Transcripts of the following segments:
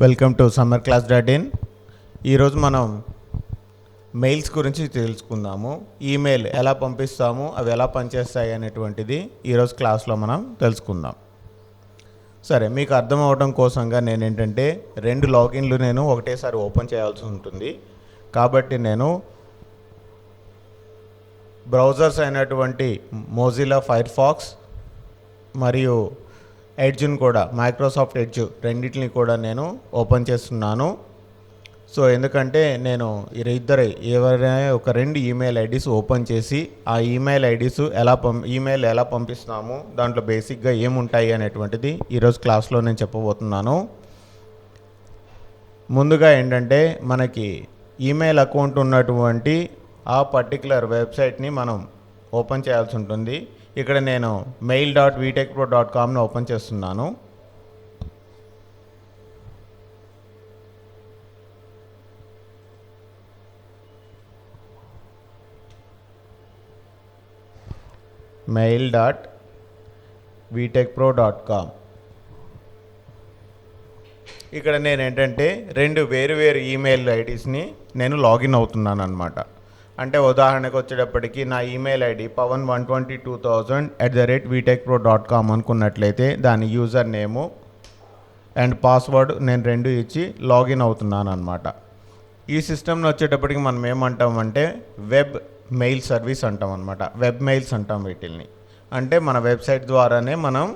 Welcome to summer class dot in. ఈరోజు మనం mails గురించి తెలుసుకుందాము. ఈమెయిల్ ఎలా పంపిస్తాము, అవి ఎలా పనిచేస్తాయి అనేటువంటిది ఈరోజు క్లాస్లో మనం తెలుసుకుందాం. సరే, మీకు అర్థం అవడం కోసంగా నేను ఏంటంటే 2 లాగిన్లు నేను ఒకటేసారి ఓపెన్ చేయాల్సి ఉంటుంది. కాబట్టి నేను బ్రౌజర్స్ అయినటువంటి మొజిల్లా ఫైర్ ఫాక్స్ మరియు ఎడ్జ్ని కూడా, మైక్రోసాఫ్ట్ ఎడ్జ్ రెండింటిని కూడా నేను ఓపెన్ చేస్తున్నాను. సో ఎందుకంటే నేను ఎవరైనా ఒక 2 ఈమెయిల్ ఐడీస్ ఓపెన్ చేసి ఆ ఈమెయిల్ ఐడీస్ ఈమెయిల్ ఎలా పంపిస్తున్నాము, దాంట్లో బేసిక్గా ఏముంటాయి అనేటువంటిది ఈరోజు క్లాస్లో నేను చెప్పబోతున్నాను. ముందుగా ఏంటంటే మనకి ఈమెయిల్ అకౌంట్ ఉన్నటువంటి ఆ పర్టికులర్ వెబ్సైట్ని మనం ఓపెన్ చేయాల్సి ఉంటుంది. ఇక్కడ నేను mail.vtechpro.comని ఓపెన్ చేస్తున్నాను. mail.vtechpro.com. ఇక్కడ నేను ఏంటంటే 2 వేరు ఈమెయిల్ ఐడీస్ని నేను లాగిన్ అవుతున్నాను అన్నమాట. అంటే ఉదాహరణకు వచ్చేటప్పటికి నా ఈమెయిల్ ఐడి pawan122000@vtechpro.com అనుకున్నట్లయితే దాని యూజర్ నేము అండ్ పాస్వర్డ్ నేను 2 ఇచ్చి లాగిన్ అవుతున్నాను అనమాట. ఈ సిస్టమ్లో వచ్చేటప్పటికి మనం ఏమంటామంటే వెబ్ మెయిల్ సర్వీస్ అంటాం అనమాట. వెబ్ మెయిల్స్ అంటాం వీటిల్ని. అంటే మన వెబ్సైట్ ద్వారానే మనం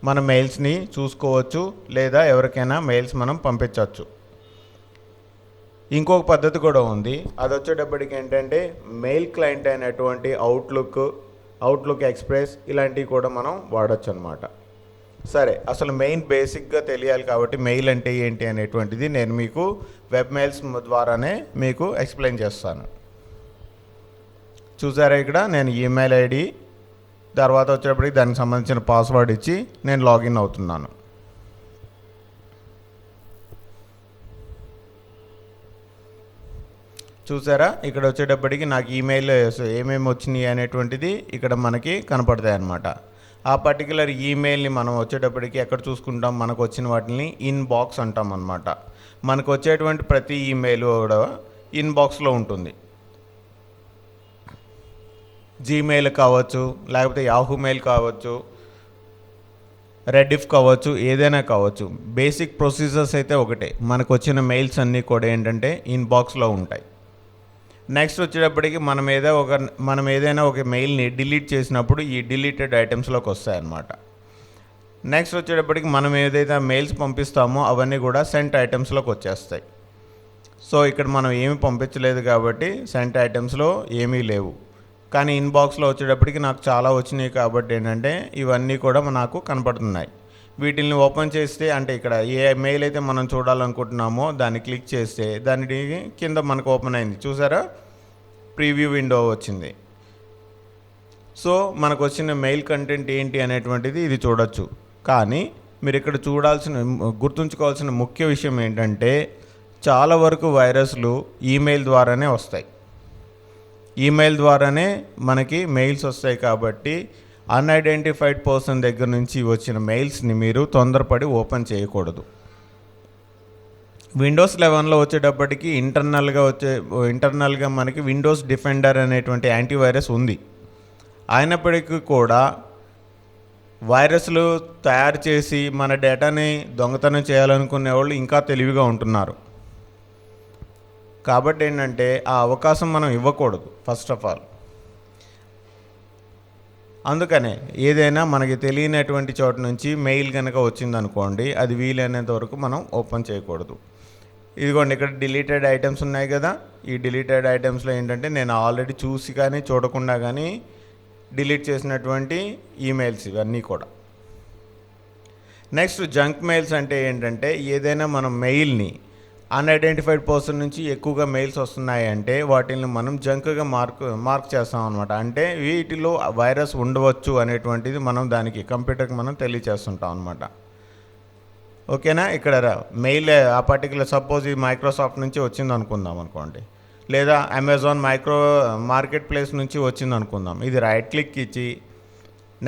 మన మెయిల్స్ని చూసుకోవచ్చు, లేదా ఎవరికైనా మెయిల్స్ మనం పంపించవచ్చు. ఇంకొక పద్ధతి కూడా ఉంది. అది వచ్చేటప్పటికి ఏంటంటే మెయిల్ క్లయింట్ అయినటువంటి అవుట్లుక్ ఎక్స్ప్రెస్ ఇలాంటివి కూడా మనం వాడచ్చు అనమాట. సరే, అసలు మెయిన్ బేసిక్గా తెలియాలి కాబట్టి మెయిల్ అంటే ఏంటి అనేటువంటిది నేను మీకు వెబ్ మెయిల్స్ ద్వారానే మీకు ఎక్స్ప్లెయిన్ చేస్తాను. చూసారా, ఇక్కడ నేను ఈమెయిల్ ఐడి తర్వాత వచ్చేటప్పటికి దానికి సంబంధించిన పాస్వర్డ్ ఇచ్చి నేను లాగిన్ అవుతున్నాను. చూసారా, ఇక్కడ వచ్చేటప్పటికి నాకు ఈమెయిల్ ఏమేమి వచ్చినాయి అనేటువంటిది ఇక్కడ మనకి కనపడతాయి అన్నమాట. ఆ పర్టికులర్ ఈమెయిల్ని మనం వచ్చేటప్పటికి ఎక్కడ చూసుకుంటాం, మనకు వచ్చిన వాటిని ఇన్బాక్స్ అంటాం అన్నమాట. మనకు వచ్చేటువంటి ప్రతి ఈమెయిల్ కూడా ఇన్బాక్స్లో ఉంటుంది. జీమెయిల్ కావచ్చు, లేకపోతే యాహూ మెయిల్ కావచ్చు, రెడిఫ్ కావచ్చు, ఏదైనా కావచ్చు. బేసిక్ ప్రొసీజర్స్ అయితే ఒకటే. మనకు వచ్చిన మెయిల్స్ అన్నీ కూడా ఏంటంటే ఇన్బాక్స్లో ఉంటాయి. నెక్స్ట్ వచ్చేటప్పటికి మనం ఏదైనా ఒక మెయిల్ని డిలీట్ చేసినప్పుడు ఈ డిలీటెడ్ ఐటమ్స్లోకి వస్తాయన్నమాట. నెక్స్ట్ వచ్చేటప్పటికి మనం ఏదైతే మెయిల్స్ పంపిస్తామో అవన్నీ కూడా సెంట్ ఐటమ్స్లోకి వచ్చేస్తాయి. సో ఇక్కడ మనం ఏమి పంపించలేదు కాబట్టి సెంట్ ఐటమ్స్లో ఏమీ లేవు. కానీ ఇన్బాక్స్లో వచ్చేటప్పటికి నాకు చాలా వచ్చినాయి కాబట్టి ఏంటంటే ఇవన్నీ కూడా నాకు కనపడుతున్నాయి. వీటిని ఓపెన్ చేస్తే, అంటే ఇక్కడ ఏ మెయిల్ అయితే మనం చూడాలనుకుంటున్నామో దాన్ని క్లిక్ చేస్తే దానికి కింద మనకు ఓపెన్ అయింది. చూసారా, ప్రీవ్యూ విండో వచ్చింది. సో మనకు వచ్చిన మెయిల్ కంటెంట్ ఏంటి అనేటువంటిది ఇది చూడొచ్చు. కానీ మీరు ఇక్కడ గుర్తుంచుకోవాల్సిన ముఖ్య విషయం ఏంటంటే చాలా వరకు వైరస్లు ఈమెయిల్ ద్వారానే వస్తాయి. ఈమెయిల్ ద్వారానే మనకి మెయిల్స్ వస్తాయి. కాబట్టి అన్ఐడెంటిఫైడ్ పర్సన్ దగ్గర నుంచి వచ్చిన మెయిల్స్ని మీరు తొందరపడి ఓపెన్ చేయకూడదు. విండోస్ 11లో వచ్చేటప్పటికి ఇంటర్నల్గా మనకి విండోస్ డిఫెండర్ అనేటువంటి యాంటీవైరస్ ఉంది. అయినప్పటికీ కూడా వైరస్లు తయారు చేసి మన డేటాని దొంగతనం చేయాలనుకునే వాళ్ళు ఇంకా తెలివిగా ఉంటున్నారు. కాబట్టి ఏంటంటే ఆ అవకాశం మనం ఇవ్వకూడదు ఫస్ట్ ఆఫ్ ఆల్. అందుకనే ఏదైనా మనకి తెలియనటువంటి చోట నుంచి మెయిల్ కనుక వచ్చిందనుకోండి, అది వీలైనంత వరకు మనం ఓపెన్ చేయకూడదు. ఇదిగోండి, ఇక్కడ డిలీటెడ్ ఐటమ్స్ ఉన్నాయి కదా. ఈ డిలీటెడ్ ఐటమ్స్లో ఏంటంటే నేను ఆల్రెడీ చూసి కానీ చూడకుండా కానీ డిలీట్ చేసినటువంటి ఈమెయిల్స్ ఇవన్నీ కూడా. నెక్స్ట్ జంక్ మెయిల్స్ అంటే ఏంటంటే ఏదైనా మనం మెయిల్ని అన్ఐడెంటిఫైడ్ పర్సన్ నుంచి ఎక్కువగా మెయిల్స్ వస్తున్నాయి అంటే వాటిని మనం జంక్గా మార్క్ చేస్తాం అనమాట. అంటే వీటిలో వైరస్ ఉండవచ్చు అనేటువంటిది మనం దానికి కంప్యూటర్కి మనం తెలియచేస్తుంటాం అనమాట. ఓకేనా, ఇక్కడ మెయిల్ ఆ పర్టికులర్ సపోజ్ ఈ మైక్రోసాఫ్ట్ నుంచి వచ్చింది అనుకుందాం అనుకోండి, లేదా అమెజాన్ మార్కెట్ ప్లేస్ నుంచి వచ్చింది అనుకుందాం. ఇది రైట్ క్లిక్ ఇచ్చి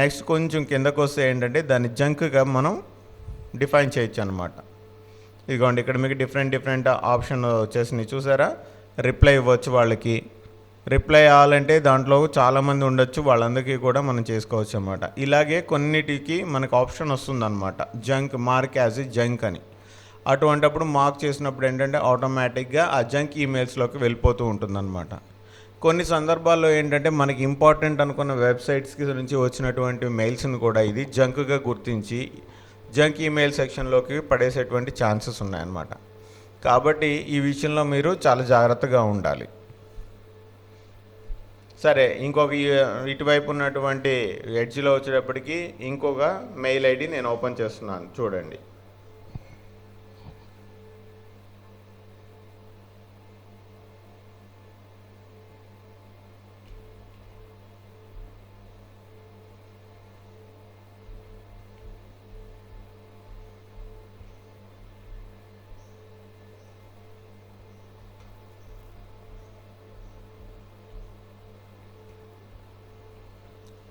నెక్స్ట్ కొంచెం కిందకు వస్తే ఏంటంటే దాన్ని జంక్గా మనం డిఫైన్ చేయొచ్చు అనమాట. ఇదిగోండి ఇక్కడ మీకు డిఫరెంట్ ఆప్షన్ వచ్చేసినాయి చూసారా. రిప్లై ఇవ్వచ్చు వాళ్ళకి. రిప్లై అవ్వాలంటే దాంట్లో చాలామంది ఉండొచ్చు, వాళ్ళందరికీ కూడా మనం చేసుకోవచ్చు అన్నమాట. ఇలాగే కొన్నిటికి మనకు ఆప్షన్ వస్తుందన్నమాట, junk, mark as a junk అని. అటువంటప్పుడు మార్క్ చేసినప్పుడు ఏంటంటే ఆటోమేటిక్గా ఆ జంక్ ఈమెయిల్స్లోకి వెళ్ళిపోతూ ఉంటుందన్నమాట. కొన్ని సందర్భాల్లో ఏంటంటే మనకి ఇంపార్టెంట్ అనుకున్న వెబ్సైట్స్కి నుంచి వచ్చినటువంటి మెయిల్స్ని కూడా ఇది జంక్గా గుర్తించి జంక్ ఈమెయిల్ సెక్షన్లోకి పడేసేటువంటి ఛాన్సెస్ ఉన్నాయన్నమాట. కాబట్టి ఈ విషయంలో మీరు చాలా జాగ్రత్తగా ఉండాలి. సరే, ఇంకొక ఇటువైపు ఉన్నటువంటి ఎడ్జ్లో వచ్చేటప్పటికి ఇంకొక మెయిల్ ఐడి నేను ఓపెన్ చేస్తున్నాను చూడండి.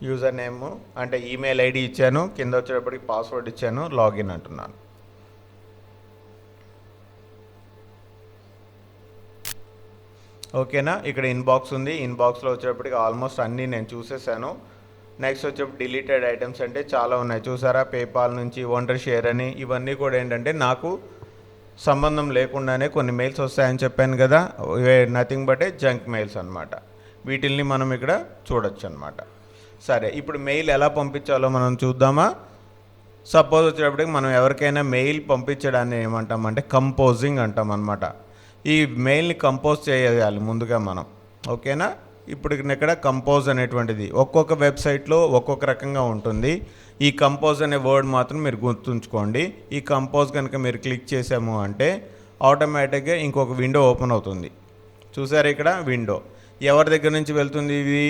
యూజర్ నేమ్ అంటే ఈమెయిల్ ఐడి ఇచ్చాను, కింద వచ్చేటప్పటికి పాస్వర్డ్ ఇచ్చాను, లాగిన్ అంటున్నాను. ఓకేనా. ఇక్కడ ఇన్బాక్స్ ఉంది, ఇన్బాక్స్లో వచ్చేటప్పటికి ఆల్మోస్ట్ అన్నీ నేను చూసేసాను. నెక్స్ట్ వచ్చేప్పుడు డిలీటెడ్ ఐటమ్స్ అంటే చాలా ఉన్నాయి చూసారా. పేపాల్ నుంచి వండర్ షేర్ అని, ఇవన్నీ కూడా ఏంటంటే నాకు సంబంధం లేకుండానే కొన్ని మెయిల్స్ వస్తాయని చెప్పాను కదా, nothing but A junk mails అనమాట. వీటిల్ని మనం ఇక్కడ చూడొచ్చు అనమాట. సరే, ఇప్పుడు మెయిల్ ఎలా పంపించాలో మనం చూద్దామా. సపోజ్ వచ్చేటప్పటికి మనం ఎవరికైనా మెయిల్ పంపించడాన్ని ఏమంటామంటే కంపోజింగ్ అంటాం అనమాట. ఈ మెయిల్ని కంపోజ్ చేయాలి ముందుగా మనం. ఓకేనా. ఇప్పుడు ఇక్కడ కంపోజ్ అనేటువంటిది ఒక్కొక్క వెబ్సైట్లో ఒక్కొక్క రకంగా ఉంటుంది. ఈ కంపోజ్ అనే వర్డ్ మాత్రం మీరు గుర్తుంచుకోండి. ఈ కంపోజ్ కనుక మీరు క్లిక్ చేసాము అంటే ఆటోమేటిక్గా ఇంకొక విండో ఓపెన్ అవుతుంది. చూసారు ఇక్కడ విండో. ఎవరి దగ్గర నుంచి వెళ్తుంది ఇది?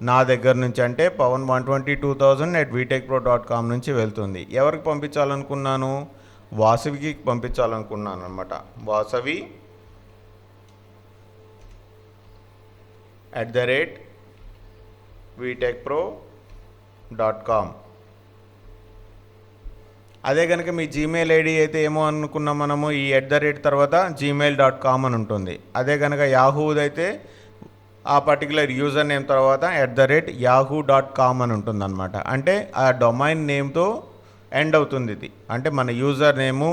నా దగ్గర నుంచి, అంటే pawan122000@vtechpro.com నుంచి వెళ్తుంది. ఎవరికి పంపించాలనుకున్నాను? వాసవికి పంపించాలనుకున్నాను అనమాట. వాసవి @vtechpro.com. అదే కనుక మీ జీమెయిల్ ఐడి అయితే ఏమో అనుకున్నాం మనము, ఈ తర్వాత gmail.com అని ఉంటుంది. అదే కనుక యాహూది అయితే ఆ పర్టికులర్ యూజర్ నేమ్ తర్వాత @yahoo.com అని ఉంటుందన్నమాట. అంటే ఆ డొమైన్ నేమ్తో ఎండ్ అవుతుంది ఇది. అంటే మన యూజర్ నేము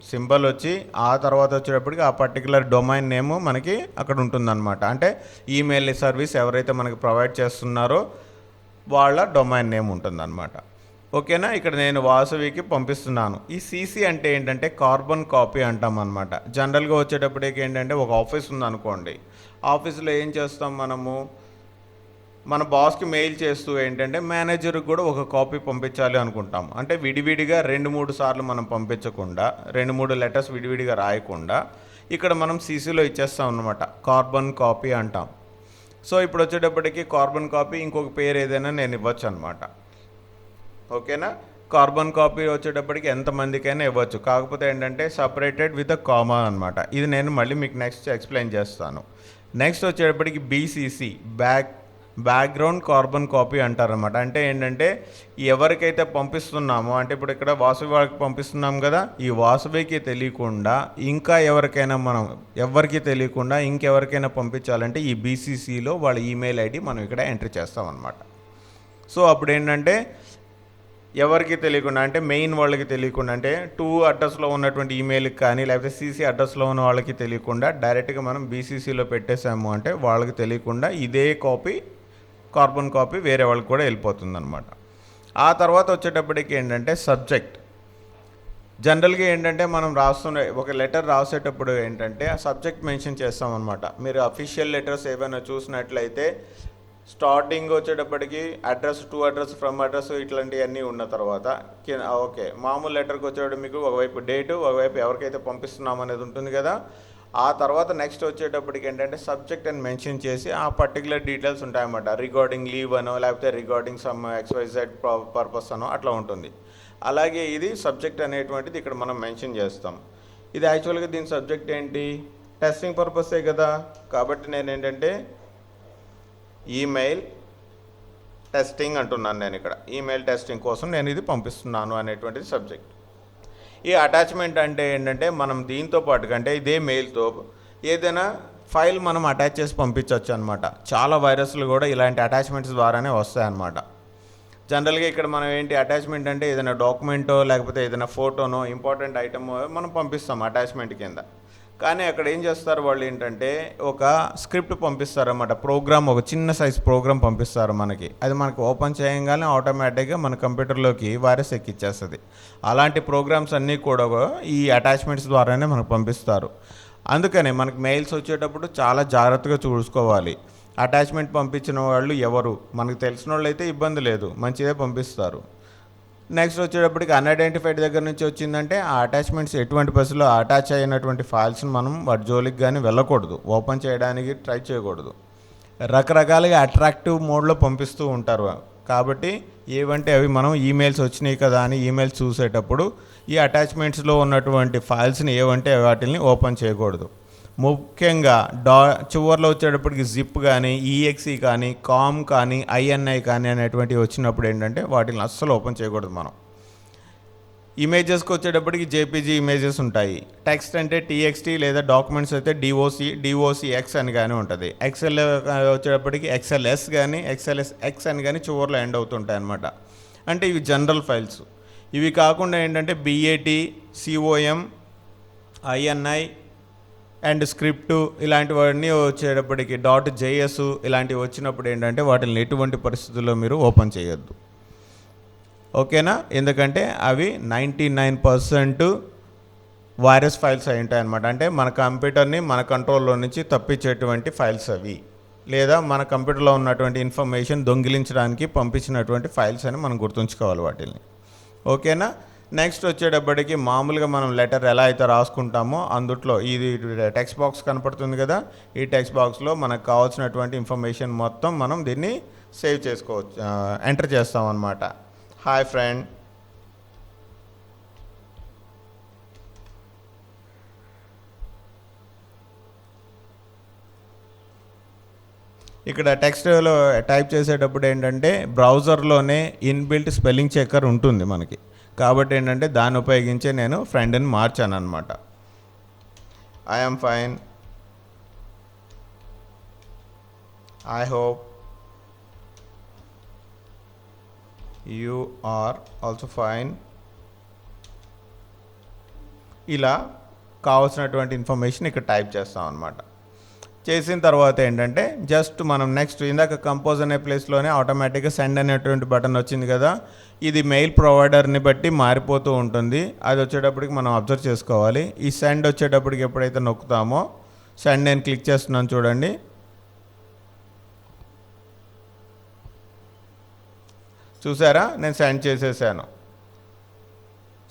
సింబల్ వచ్చి ఆ తర్వాత వచ్చేటప్పటికి ఆ పర్టికులర్ డొమైన్ నేము మనకి అక్కడ ఉంటుందన్నమాట. అంటే ఈమెయిల్ సర్వీస్ ఎవరైతే మనకి ప్రొవైడ్ చేస్తున్నారో వాళ్ళ డొమైన్ నేమ్ ఉంటుందన్నమాట. ఓకేనా. ఇక్కడ నేను వాసవికి పంపిస్తున్నాను. ఈ సీసీ అంటే ఏంటంటే కార్బన్ కాపీ అంటాం అనమాట. జనరల్గా వచ్చేటప్పటికి ఏంటంటే ఒక ఆఫీస్ ఉందనుకోండి, ఆఫీస్లో ఏం చేస్తాం మనము, మన బాస్కి మెయిల్ చేస్తూ ఏంటంటే మేనేజర్కి కూడా ఒక కాపీ పంపించాలి అనుకుంటాం. అంటే విడివిడిగా 2-3 సార్లు మనం పంపించకుండా, 2-3 లెటర్స్ విడివిడిగా రాయకుండా ఇక్కడ మనం సీసీలో ఇచ్చేస్తాం అన్నమాట. కార్బన్ కాపీ అంటాం. సో ఇప్పుడు వచ్చేటప్పటికి కార్బన్ కాపీ ఇంకొక పేరు ఏదైనా నేను ఇవ్వచ్చు అనమాట. ఓకేనా. కార్బన్ కాపీ వచ్చేటప్పటికి ఎంతమందికైనా ఇవ్వచ్చు, కాకపోతే ఏంటంటే సపరేటెడ్ విత్ అ కామా అనమాట. ఇది నేను మళ్ళీ మీకు నెక్స్ట్ ఎక్స్ప్లెయిన్ చేస్తాను. నెక్స్ట్ వచ్చేటప్పటికి బీసీసీ బ్యాక్గ్రౌండ్ కార్బన్ కాపీ అంటారనమాట. అంటే ఏంటంటే ఎవరికైతే పంపిస్తున్నామో, అంటే ఇప్పుడు ఇక్కడ వాసవి వాళ్ళకి పంపిస్తున్నాం కదా, ఈ వాసవికి తెలియకుండా ఇంకా ఎవరికైనా ఎవరికి తెలియకుండా ఇంకెవరికైనా పంపించాలంటే ఈ బీసీసీలో వాళ్ళ ఈమెయిల్ ఐడి మనం ఇక్కడ ఎంట్రీ చేస్తాం అనమాట. సో అప్పుడు ఏంటంటే ఎవరికి తెలియకుండా, అంటే మెయిన్ వాళ్ళకి తెలియకుండా, అంటే 2 అడ్రస్లో ఉన్నటువంటి ఈమెయిల్కి కానీ లేకపోతే సీసీ అడ్రస్లో ఉన్న వాళ్ళకి తెలియకుండా డైరెక్ట్గా మనం బీసీసీలో పెట్టేసాము అంటే వాళ్ళకి తెలియకుండా ఇదే కార్బన్ కాపీ వేరే వాళ్ళకి కూడా వెళ్ళిపోతుంది అనమాట. ఆ తర్వాత వచ్చేటప్పటికి ఏంటంటే సబ్జెక్ట్. జనరల్గా ఏంటంటే మనం ఒక లెటర్ రాసేటప్పుడు ఏంటంటే ఆ సబ్జెక్ట్ మెన్షన్ చేస్తాం అనమాట. మీరు అఫీషియల్ లెటర్స్ ఏమైనా చూసినట్లయితే స్టార్టింగ్ వచ్చేటప్పటికి టు అడ్రస్, ఫ్రమ్ అడ్రస్ ఇట్లాంటివన్నీ ఉన్న తర్వాత ఓకే, మామూలు లెటర్కి వచ్చేటప్పుడు మీకు ఒకవైపు డేటు, ఒకవైపు ఎవరికైతే పంపిస్తున్నాం అనేది ఉంటుంది కదా. ఆ తర్వాత నెక్స్ట్ వచ్చేటప్పటికి ఏంటంటే సబ్జెక్ట్ అని మెన్షన్ చేసి ఆ పర్టికులర్ డీటెయిల్స్ ఉంటాయన్నమాట. రిగార్డింగ్ లీవ్ అనో లేకపోతే రిగార్డింగ్ సమ్ XYZ పర్పస్ అనో అట్లా ఉంటుంది. అలాగే ఇది సబ్జెక్ట్ అనేటువంటిది ఇక్కడ మనం మెన్షన్ చేస్తాం. ఇది యాక్చువల్గా దీని సబ్జెక్ట్ ఏంటి, టెస్టింగ్ పర్పసే కదా. కాబట్టి నేను ఏంటంటే ఈమెయిల్ టెస్టింగ్ అంటున్నాను. నేను ఇక్కడ ఈమెయిల్ టెస్టింగ్ కోసం నేను ఇది పంపిస్తున్నాను అనేటువంటిది సబ్జెక్ట్. ఈ అటాచ్మెంట్ అంటే ఏంటంటే మనం దీంతో పాటు అంటే ఇదే మెయిల్తో ఏదైనా ఫైల్ మనం అటాచ్ చేసి పంపించవచ్చు అనమాట. చాలా వైరస్లు కూడా ఇలాంటి అటాచ్మెంట్స్ ద్వారానే వస్తాయన్నమాట. జనరల్గా ఇక్కడ మనం ఏంటి అటాచ్మెంట్ అంటే ఏదైనా డాక్యుమెంటో లేకపోతే ఏదైనా ఫోటోనో ఇంపార్టెంట్ ఐటమో మనం పంపిస్తాం అటాచ్మెంట్ కింద. కానీ అక్కడ ఏం చేస్తారు వాళ్ళు ఏంటంటే ఒక స్క్రిప్ట్ పంపిస్తారన్నమాట. ప్రోగ్రామ్, ఒక చిన్న సైజ్ ప్రోగ్రామ్ పంపిస్తారు మనకి. అది మనకు ఓపెన్ చేయగానే ఆటోమేటిక్గా మన కంప్యూటర్లోకి వైరస్ ఎక్కిచ్చేస్తుంది. అలాంటి ప్రోగ్రామ్స్ అన్నీ కూడా ఈ అటాచ్మెంట్స్ ద్వారానే మనకు పంపిస్తారు. అందుకనే మనకు మెయిల్స్ వచ్చేటప్పుడు చాలా జాగ్రత్తగా చూసుకోవాలి. అటాచ్మెంట్ పంపించిన వాళ్ళు ఎవరు, మనకు తెలిసిన వాళ్ళు అయితే ఇబ్బంది లేదు, మంచిదే పంపిస్తారు. నెక్స్ట్ వచ్చేటప్పటికి అన్ఐడెంటిఫైడ్ దగ్గర నుంచి వచ్చిందంటే ఆ అటాచ్మెంట్స్ ఎటువంటి బస్సులో అటాచ్ అయినటువంటి ఫైల్స్ని మనం వాటి జోలికి కానీ వెళ్ళకూడదు, ఓపెన్ చేయడానికి ట్రై చేయకూడదు. రకరకాలుగా అట్రాక్టివ్ మోడ్లో పంపిస్తూ ఉంటారు. కాబట్టి ఏవంటే అవి మనం ఈమెయిల్స్ వచ్చినాయి కదా అని ఈమెయిల్స్ చూసేటప్పుడు ఈ అటాచ్మెంట్స్లో ఉన్నటువంటి ఫైల్స్ని ఏవంటే వాటిని ఓపెన్ చేయకూడదు. ముఖ్యంగా చివర్లో వచ్చేటప్పటికి జిప్ కానీ, ఈఎక్సీ కానీ, కామ్ కానీ, ఐఎన్ఐ కానీ అనేటువంటివి వచ్చినప్పుడు ఏంటంటే వాటిని అస్సలు ఓపెన్ చేయకూడదు మనం. ఇమేజెస్కి వచ్చేటప్పటికి జేపీజీ ఇమేజెస్ ఉంటాయి. టెక్స్ట్ అంటే టీఎక్స్టీ లేదా డాక్యుమెంట్స్ అయితే డిఓసిఎక్స్ అని కానీ ఉంటుంది. ఎక్సెల్ వచ్చేటప్పటికి ఎక్సెల్ఎస్ కానీ ఎక్సెల్ఎస్ఎక్స్ అని కానీ చివర్లో ఎండ్ అవుతుంటాయి అన్నమాట. అంటే ఇవి జనరల్ ఫైల్స్. ఇవి కాకుండా ఏంటంటే BAT, COM, INI and script ఇలాంటివన్నీ వచ్చేటప్పటికి .js ఇలాంటివి వచ్చినప్పుడు ఏంటంటే వాటిని ఎటువంటి పరిస్థితుల్లో మీరు ఓపెన్ చేయొద్దు. ఓకేనా? ఎందుకంటే అవి 99% వైరస్ ఫైల్స్ అయి ఉంటాయి అన్నమాట. అంటే మన కంప్యూటర్ని మన కంట్రోల్లో నుంచి తప్పించేటువంటి ఫైల్స్ అవి, లేదా మన కంప్యూటర్లో ఉన్నటువంటి ఇన్ఫర్మేషన్ దొంగిలించడానికి పంపించినటువంటి ఫైల్స్ అని మనం గుర్తుంచుకోవాలి వాటిని. ఓకేనా? నెక్స్ట్ వచ్చేటప్పటికి మామూలుగా మనం లెటర్ ఎలా అయితే రాసుకుంటామో అందుట్లో ఇది టెక్స్ట్ బాక్స్ కనపడుతుంది కదా, ఈ టెక్స్ట్ బాక్స్లో మనకు కావాల్సినటువంటి ఇన్ఫర్మేషన్ మొత్తం మనం దీన్ని సేవ్ చేసుకోవచ్చు, ఎంటర్ చేస్తాం అన్నమాట. హాయ్ ఫ్రెండ్, ఇక్కడ టెక్స్ట్లో టైప్ చేసేటప్పుడు ఏంటంటే బ్రౌజర్లోనే ఇన్బిల్ట్ స్పెల్లింగ్ చెక్కర్ ఉంటుంది మనకి. కాబట్టి ఏంటంటే దాన్ని ఉపయోగించే నేను ఫ్రెండ్ని మార్చాను అనమాట. I'm fine, I hope you are also fine. ఇలా కావాల్సినటువంటి ఇన్ఫర్మేషన్ ఇక్కడ టైప్ చేస్తాం అనమాట. చేసిన తర్వాత ఏంటంటే జస్ట్ మనం నెక్స్ట్ ఇందాక కంపోజ్ అనే ప్లేస్లోనే ఆటోమేటిక్గా సెండ్ అనేటువంటి బటన్ వచ్చింది కదా, ఇది మెయిల్ ప్రొవైడర్ని బట్టి మారిపోతూ ఉంటుంది. అది వచ్చేటప్పటికి మనం అబ్జర్వ్ చేసుకోవాలి. ఈ సెండ్ వచ్చేటప్పటికి ఎప్పుడైతే నొక్కుతామో, సెండ్ నేను క్లిక్ చేస్తున్నాను చూడండి, చూసారా నేను సెండ్ చేసేసాను.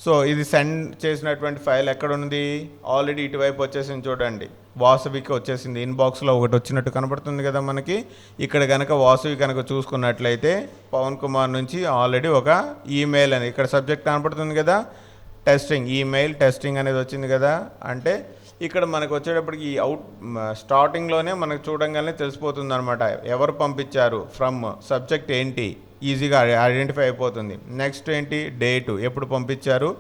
సో ఇది సెండ్ చేసినటువంటి ఫైల్ ఎక్కడ ఉంది, ఆల్రెడీ ఇటువైపు వచ్చేసింది చూడండి, వాసవికి వచ్చేసింది. ఇన్బాక్స్లో ఒకటి వచ్చినట్టు కనబడుతుంది కదా మనకి. ఇక్కడ కనుక వాసవి కనుక చూసుకున్నట్లయితే పవన్ కుమార్ నుంచి ఆల్రెడీ ఒక ఈమెయిల్ అని ఇక్కడ సబ్జెక్ట్ కనపడుతుంది కదా, టెస్టింగ్, ఈమెయిల్ టెస్టింగ్ అనేది వచ్చింది కదా. అంటే ఇక్కడ మనకు వచ్చేటప్పటికి ఈ స్టార్టింగ్లోనే మనకు చూడంగానే తెలిసిపోతుంది అనమాట ఎవరు పంపించారు, ఫ్రమ్, సబ్జెక్ట్ ఏంటి, ఈజీగా ఐడెంటిఫై అయిపోతుంది. నెక్స్ట్ ఏంటి, డేటు, ఎప్పుడు పంపించారు,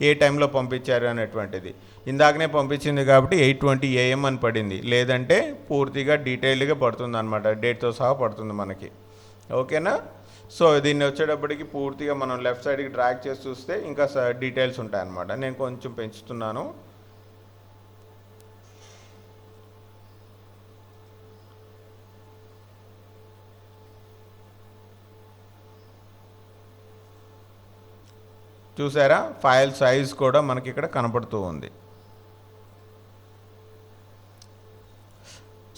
ఏ టైంలో పంపించారు అనేటువంటిది. ఇందాకనే పంపించింది కాబట్టి 8:20 AM అని పడింది, లేదంటే పూర్తిగా డీటెయిల్డ్గా పడుతుంది అనమాట, డేట్తో సహా పడుతుంది మనకి. ఓకేనా? సో దీన్ని వచ్చేటప్పటికి పూర్తిగా మనం లెఫ్ట్ సైడ్కి డ్రాగ్ చేసి చూస్తే ఇంకా డీటెయిల్స్ ఉంటాయన్నమాట. నేను కొంచెం పెంచుతున్నాను. చూసారా, ఫైల్ సైజ్ కూడా మనకి ఇక్కడ కనపడుతూ ఉంది.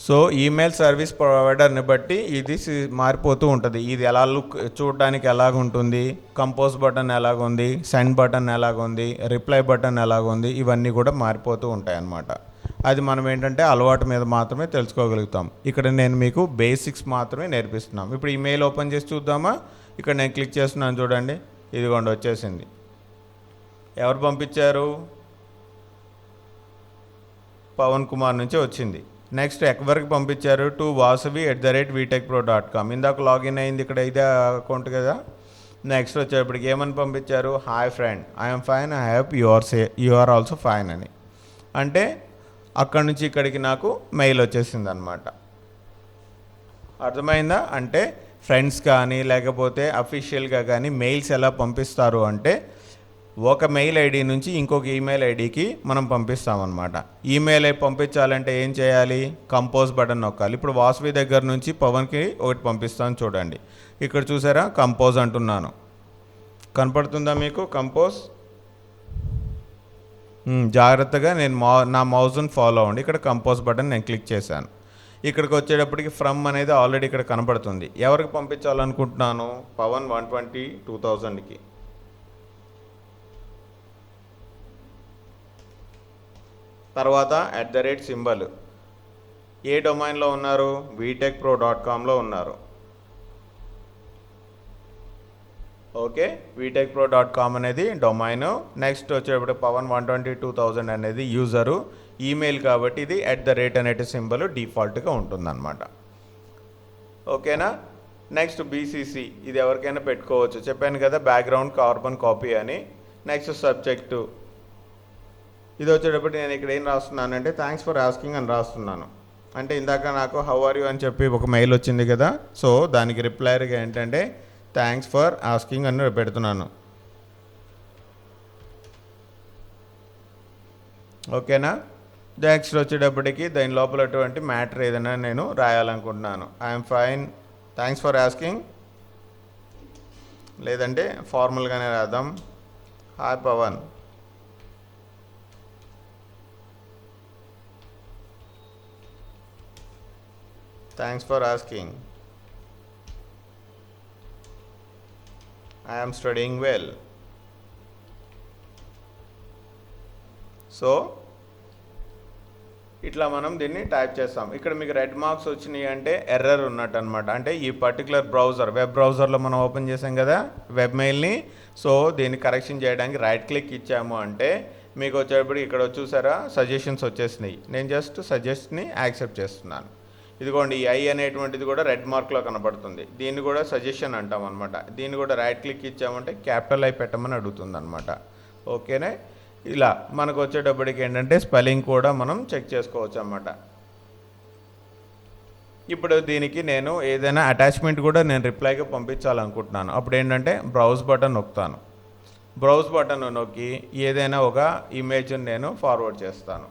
సో ఈమెయిల్ సర్వీస్ ప్రొవైడర్ని బట్టి ఇది మారిపోతూ ఉంటుంది. ఇది ఎలా లుక్ చూడడానికి ఎలాగుంటుంది, కంపోజ్ బటన్ ఎలాగుంది, సెండ్ బటన్ ఎలాగుంది, రిప్లై బటన్ ఎలాగుంది, ఇవన్నీ కూడా మారిపోతూ ఉంటాయి అన్నమాట. అది మనం ఏంటంటే అలవాటు మీద మాత్రమే తెలుసుకోగలుగుతాం. ఇక్కడ నేను మీకు బేసిక్స్ మాత్రమే నేర్పిస్తున్నాం. ఇప్పుడు ఈమెయిల్ ఓపెన్ చేసి చూద్దామా. ఇక్కడ నేను క్లిక్ చేస్తున్నాను చూడండి, ఇదిగోండి వచ్చేసింది. ఎవరు పంపించారు, పవన్ కుమార్ నుంచి వచ్చింది. నెక్స్ట్ ఎవరికి పంపించారు, టు vasavi@vtechpro.com. ఇందాక లాగిన్ అయింది ఇక్కడ ఇదే అకౌంట్ కదా. నెక్స్ట్ వచ్చేటప్పటికి ఏమని పంపించారు, hi friend, I'm fine, I hope you are also fine అని. అంటే అక్కడి నుంచి ఇక్కడికి నాకు మెయిల్ వచ్చేసింది అనమాట. అర్థమైందా? అంటే ఫ్రెండ్స్ కానీ లేకపోతే అఫీషియల్గా కానీ మెయిల్స్ ఎలా పంపిస్తారు అంటే ఒక మెయిల్ ఐడి నుంచి ఇంకొక ఈమెయిల్ ఐడికి మనం పంపిస్తామన్నమాట. ఈమెయిల్ పంపించాలంటే ఏం చేయాలి, కంపోజ్ బటన్ నొక్కాలి. ఇప్పుడు వాసవి దగ్గర నుంచి పవన్కి ఒకటి పంపిస్తాను చూడండి. ఇక్కడ చూసారా కంపోజ్ అంటున్నాను, కనపడుతుందా మీకు కంపోజ్? జాగ్రత్తగా నేను నా మౌస్ని ఫాలో అవ్వండి. ఇక్కడ కంపోజ్ బటన్ నేను క్లిక్ చేశాను. ఇక్కడికి వచ్చేటప్పటికి ఫ్రమ్ అనేది ఆల్రెడీ ఇక్కడ కనపడుతుంది. ఎవరికి పంపించాలనుకుంటున్నాను, పవన్ 120 2000కి. తర్వాత @ ఏ డొమైన్లో ఉన్నారు, vtechpro.comలో ఉన్నారు. ఓకే, vtechpro.com అనేది డొమైన్. నెక్స్ట్ వచ్చేటప్పుడు పవన్ 120 2000 అనేది యూజరు, ఈమెయిల్ కాబట్టి ఇది @ అనే సింబల్ డిఫాల్ట్గా ఉంటుందన్నమాట. ఓకేనా? నెక్స్ట్ బీసీసీ, ఇది ఎవరికైనా పెట్టుకోవచ్చు, చెప్పాను కదా, బ్యాక్గ్రౌండ్ కార్బన్ కాపీ అని. నెక్స్ట్ సబ్జెక్టు, ఇది వచ్చేటప్పుడు నేను ఇక్కడ ఏం రాస్తున్నానంటే థ్యాంక్స్ ఫర్ ఆస్కింగ్ అని రాస్తున్నాను. అంటే ఇందాక నాకు హౌ ఆర్ యూ అని చెప్పి ఒక మెయిల్ వచ్చింది కదా, సో దానికి రిప్లైగా ఏంటంటే థ్యాంక్స్ ఫర్ ఆస్కింగ్ అని పెడుతున్నాను. ఓకేనా? నెక్స్ట్ వచ్చేటప్పటికి దాని లోపలటువంటి మ్యాటర్ ఏదైనా నేను రాయాలనుకుంటున్నాను. I'm fine, thanks for asking, లేదంటే ఫార్మల్గానే రాద్దాం, hi Pavan, thanks for asking, I am studying well. So ఇట్లా మనం దీన్ని టైప్ చేస్తాం. ఇక్కడ మీకు రెడ్ మార్క్స్ వచ్చినాయి అంటే ఎర్రర్ ఉన్నట్టు అనమాట. అంటే ఈ పర్టికులర్ బ్రౌజర్, వెబ్ బ్రౌజర్లో మనం ఓపెన్ చేసాం కదా వెబ్ మెయిల్ని, సో దీన్ని కరెక్షన్ చేయడానికి రైట్ క్లిక్ ఇచ్చాము అంటే మీకు వచ్చేటప్పుడు ఇక్కడ చూసారా సజెషన్స్ వచ్చేసినాయి. నేను జస్ట్ సజెస్ట్ని యాక్సెప్ట్ చేస్తున్నాను. ఇదిగోండి ఈ ఐ అనేటువంటిది కూడా రెడ్ మార్క్లో కనపడుతుంది. దీన్ని కూడా సజెషన్ అంటాం అనమాట. దీన్ని కూడా రైట్ క్లిక్ ఇచ్చామంటే క్యాపిటల్ ఐ పెట్టమని అడుగుతుంది అనమాట. ఓకేనే? ఇలా మనకు వచ్చేటప్పటికి ఏంటంటే స్పెల్లింగ్ కూడా మనం చెక్ చేసుకోవచ్చు అన్నమాట. ఇప్పుడు దీనికి నేను ఏదైనా అటాచ్మెంట్ కూడా నేను రిప్లైగా పంపించాలనుకుంటున్నాను. అప్పుడు ఏంటంటే బ్రౌజ్ బటన్ నొక్కుతాను. బ్రౌజ్ బటన్ నొక్కి ఏదైనా ఒక ఇమేజ్ని నేను ఫార్వర్డ్ చేస్తాను.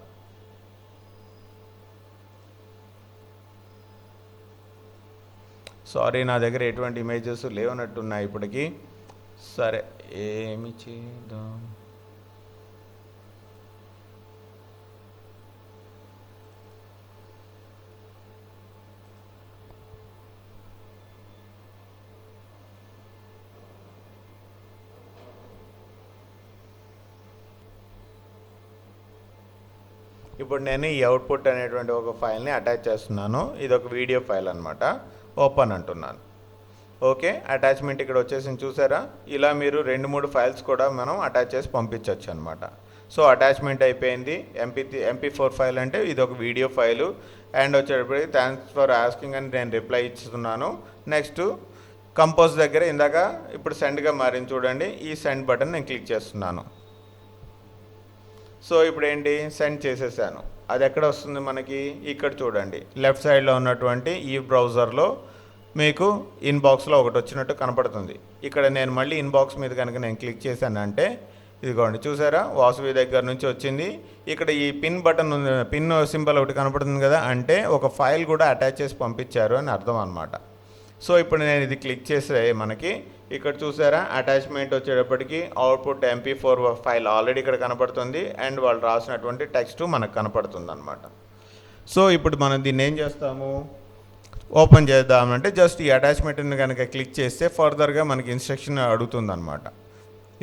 సారీ, నా దగ్గర ఎటువంటి ఇమేజెస్ లేవనట్టున్నాయి ఇప్పటికీ. సరే, ఏమి చేద్దాం, ఇప్పుడు నేను ఈ అవుట్పుట్ అనేటువంటి ఒక ఫైల్ని అటాచ్ చేస్తున్నాను. ఇది ఒక వీడియో ఫైల్ అనమాట. ఓపెన్ అంటున్నాను. ఓకే, అటాచ్మెంట్ ఇక్కడ వచ్చేసి చూసారా, ఇలా మీరు 2-3 ఫైల్స్ కూడా మనం అటాచ్ చేసి పంపించవచ్చు అనమాట. సో అటాచ్మెంట్ అయిపోయింది. MP4 ఫైల్ అంటే ఇది ఒక వీడియో ఫైలు. అండ్ వచ్చేటప్పటికి థ్యాంక్స్ ఫర్ ఆస్కింగ్ అని నేను రిప్లై ఇస్తున్నాను. నెక్స్ట్ కంపోజ్ దగ్గర ఇందాక ఇప్పుడు సెండ్గా మారింది చూడండి, ఈ సెండ్ బటన్ నేను క్లిక్ చేస్తున్నాను. సో ఇప్పుడు ఏంటి, సెండ్ చేసేసాను. అది ఎక్కడ వస్తుంది మనకి, ఇక్కడ చూడండి లెఫ్ట్ సైడ్లో ఉన్నటువంటి ఈ బ్రౌజర్లో మీకు ఇన్బాక్స్లో ఒకటి వచ్చినట్టు కనపడుతుంది. ఇక్కడ నేను మళ్ళీ ఇన్బాక్స్ మీద కనుక నేను క్లిక్ చేశానంటే ఇదిగోండి చూసారా వాసవి దగ్గర నుంచి వచ్చింది. ఇక్కడ ఈ పిన్ బటన్ ఉంది, పిన్ సింబల్ ఒకటి కనపడుతుంది కదా, అంటే ఒక ఫైల్ కూడా అటాచ్ చేసి పంపించారు అని అర్థం అనమాట. సో ఇప్పుడు నేను ఇది క్లిక్ చేస్తే మనకి ఇక్కడ చూసారా అటాచ్మెంట్ వచ్చేటప్పటికి అవుట్పుట్ MP4 ఫైల్ ఆల్రెడీ ఇక్కడ కనపడుతుంది. అండ్ వాళ్ళు రాసినటువంటి టెక్స్ట్ మనకు కనపడుతుంది అనమాట. సో ఇప్పుడు మనం దీన్ని ఏం చేస్తాము, ఓపెన్ చేద్దామంటే జస్ట్ ఈ అటాచ్మెంట్ని కనుక క్లిక్ చేస్తే ఫర్దర్గా మనకి ఇన్స్ట్రక్షన్ అడుగుతుంది అనమాట.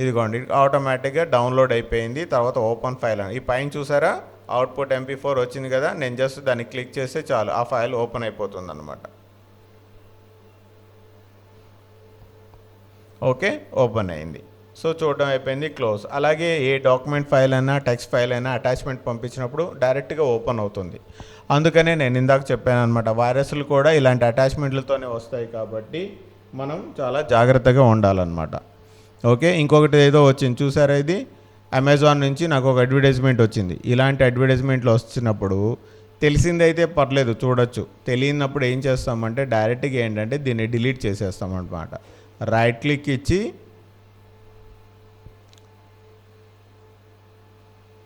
ఇదిగోండి ఆటోమేటిక్గా డౌన్లోడ్ అయిపోయింది. తర్వాత ఓపెన్ ఫైల్ అని ఈ పైన చూసారా అవుట్పుట్ MP4 వచ్చింది కదా, నేను జస్ట్ దాన్ని క్లిక్ చేస్తే చాలు ఆ ఫైల్ ఓపెన్ అయిపోతుంది అనమాట. ఓకే, ఓపెన్ అయింది. సో చూడడం అయిపోయింది, క్లోజ్. అలాగే ఏ డాక్యుమెంట్ ఫైల్ అయినా టెక్స్ట్ ఫైల్ అయినా అటాచ్మెంట్ పంపించినప్పుడు డైరెక్ట్గా ఓపెన్ అవుతుంది. అందుకనే నేను ఇందాక చెప్పాను అనమాట, వైరస్లు కూడా ఇలాంటి అటాచ్మెంట్లతోనే వస్తాయి కాబట్టి మనం చాలా జాగ్రత్తగా ఉండాలన్నమాట. ఓకే, ఇంకొకటి ఏదో వచ్చింది చూసారా, ఇది అమెజాన్ నుంచి నాకు ఒక అడ్వర్టైజ్మెంట్ వచ్చింది. ఇలాంటి అడ్వర్టైజ్మెంట్లు వచ్చినప్పుడు తెలిసిందైతే పర్లేదు చూడొచ్చు, తెలియనప్పుడు ఏం చేస్తామంటే డైరెక్ట్గా ఏంటంటే దీన్ని డిలీట్ చేసేస్తాం అన్నమాట. రైట్ క్లిక్ ఇచ్చి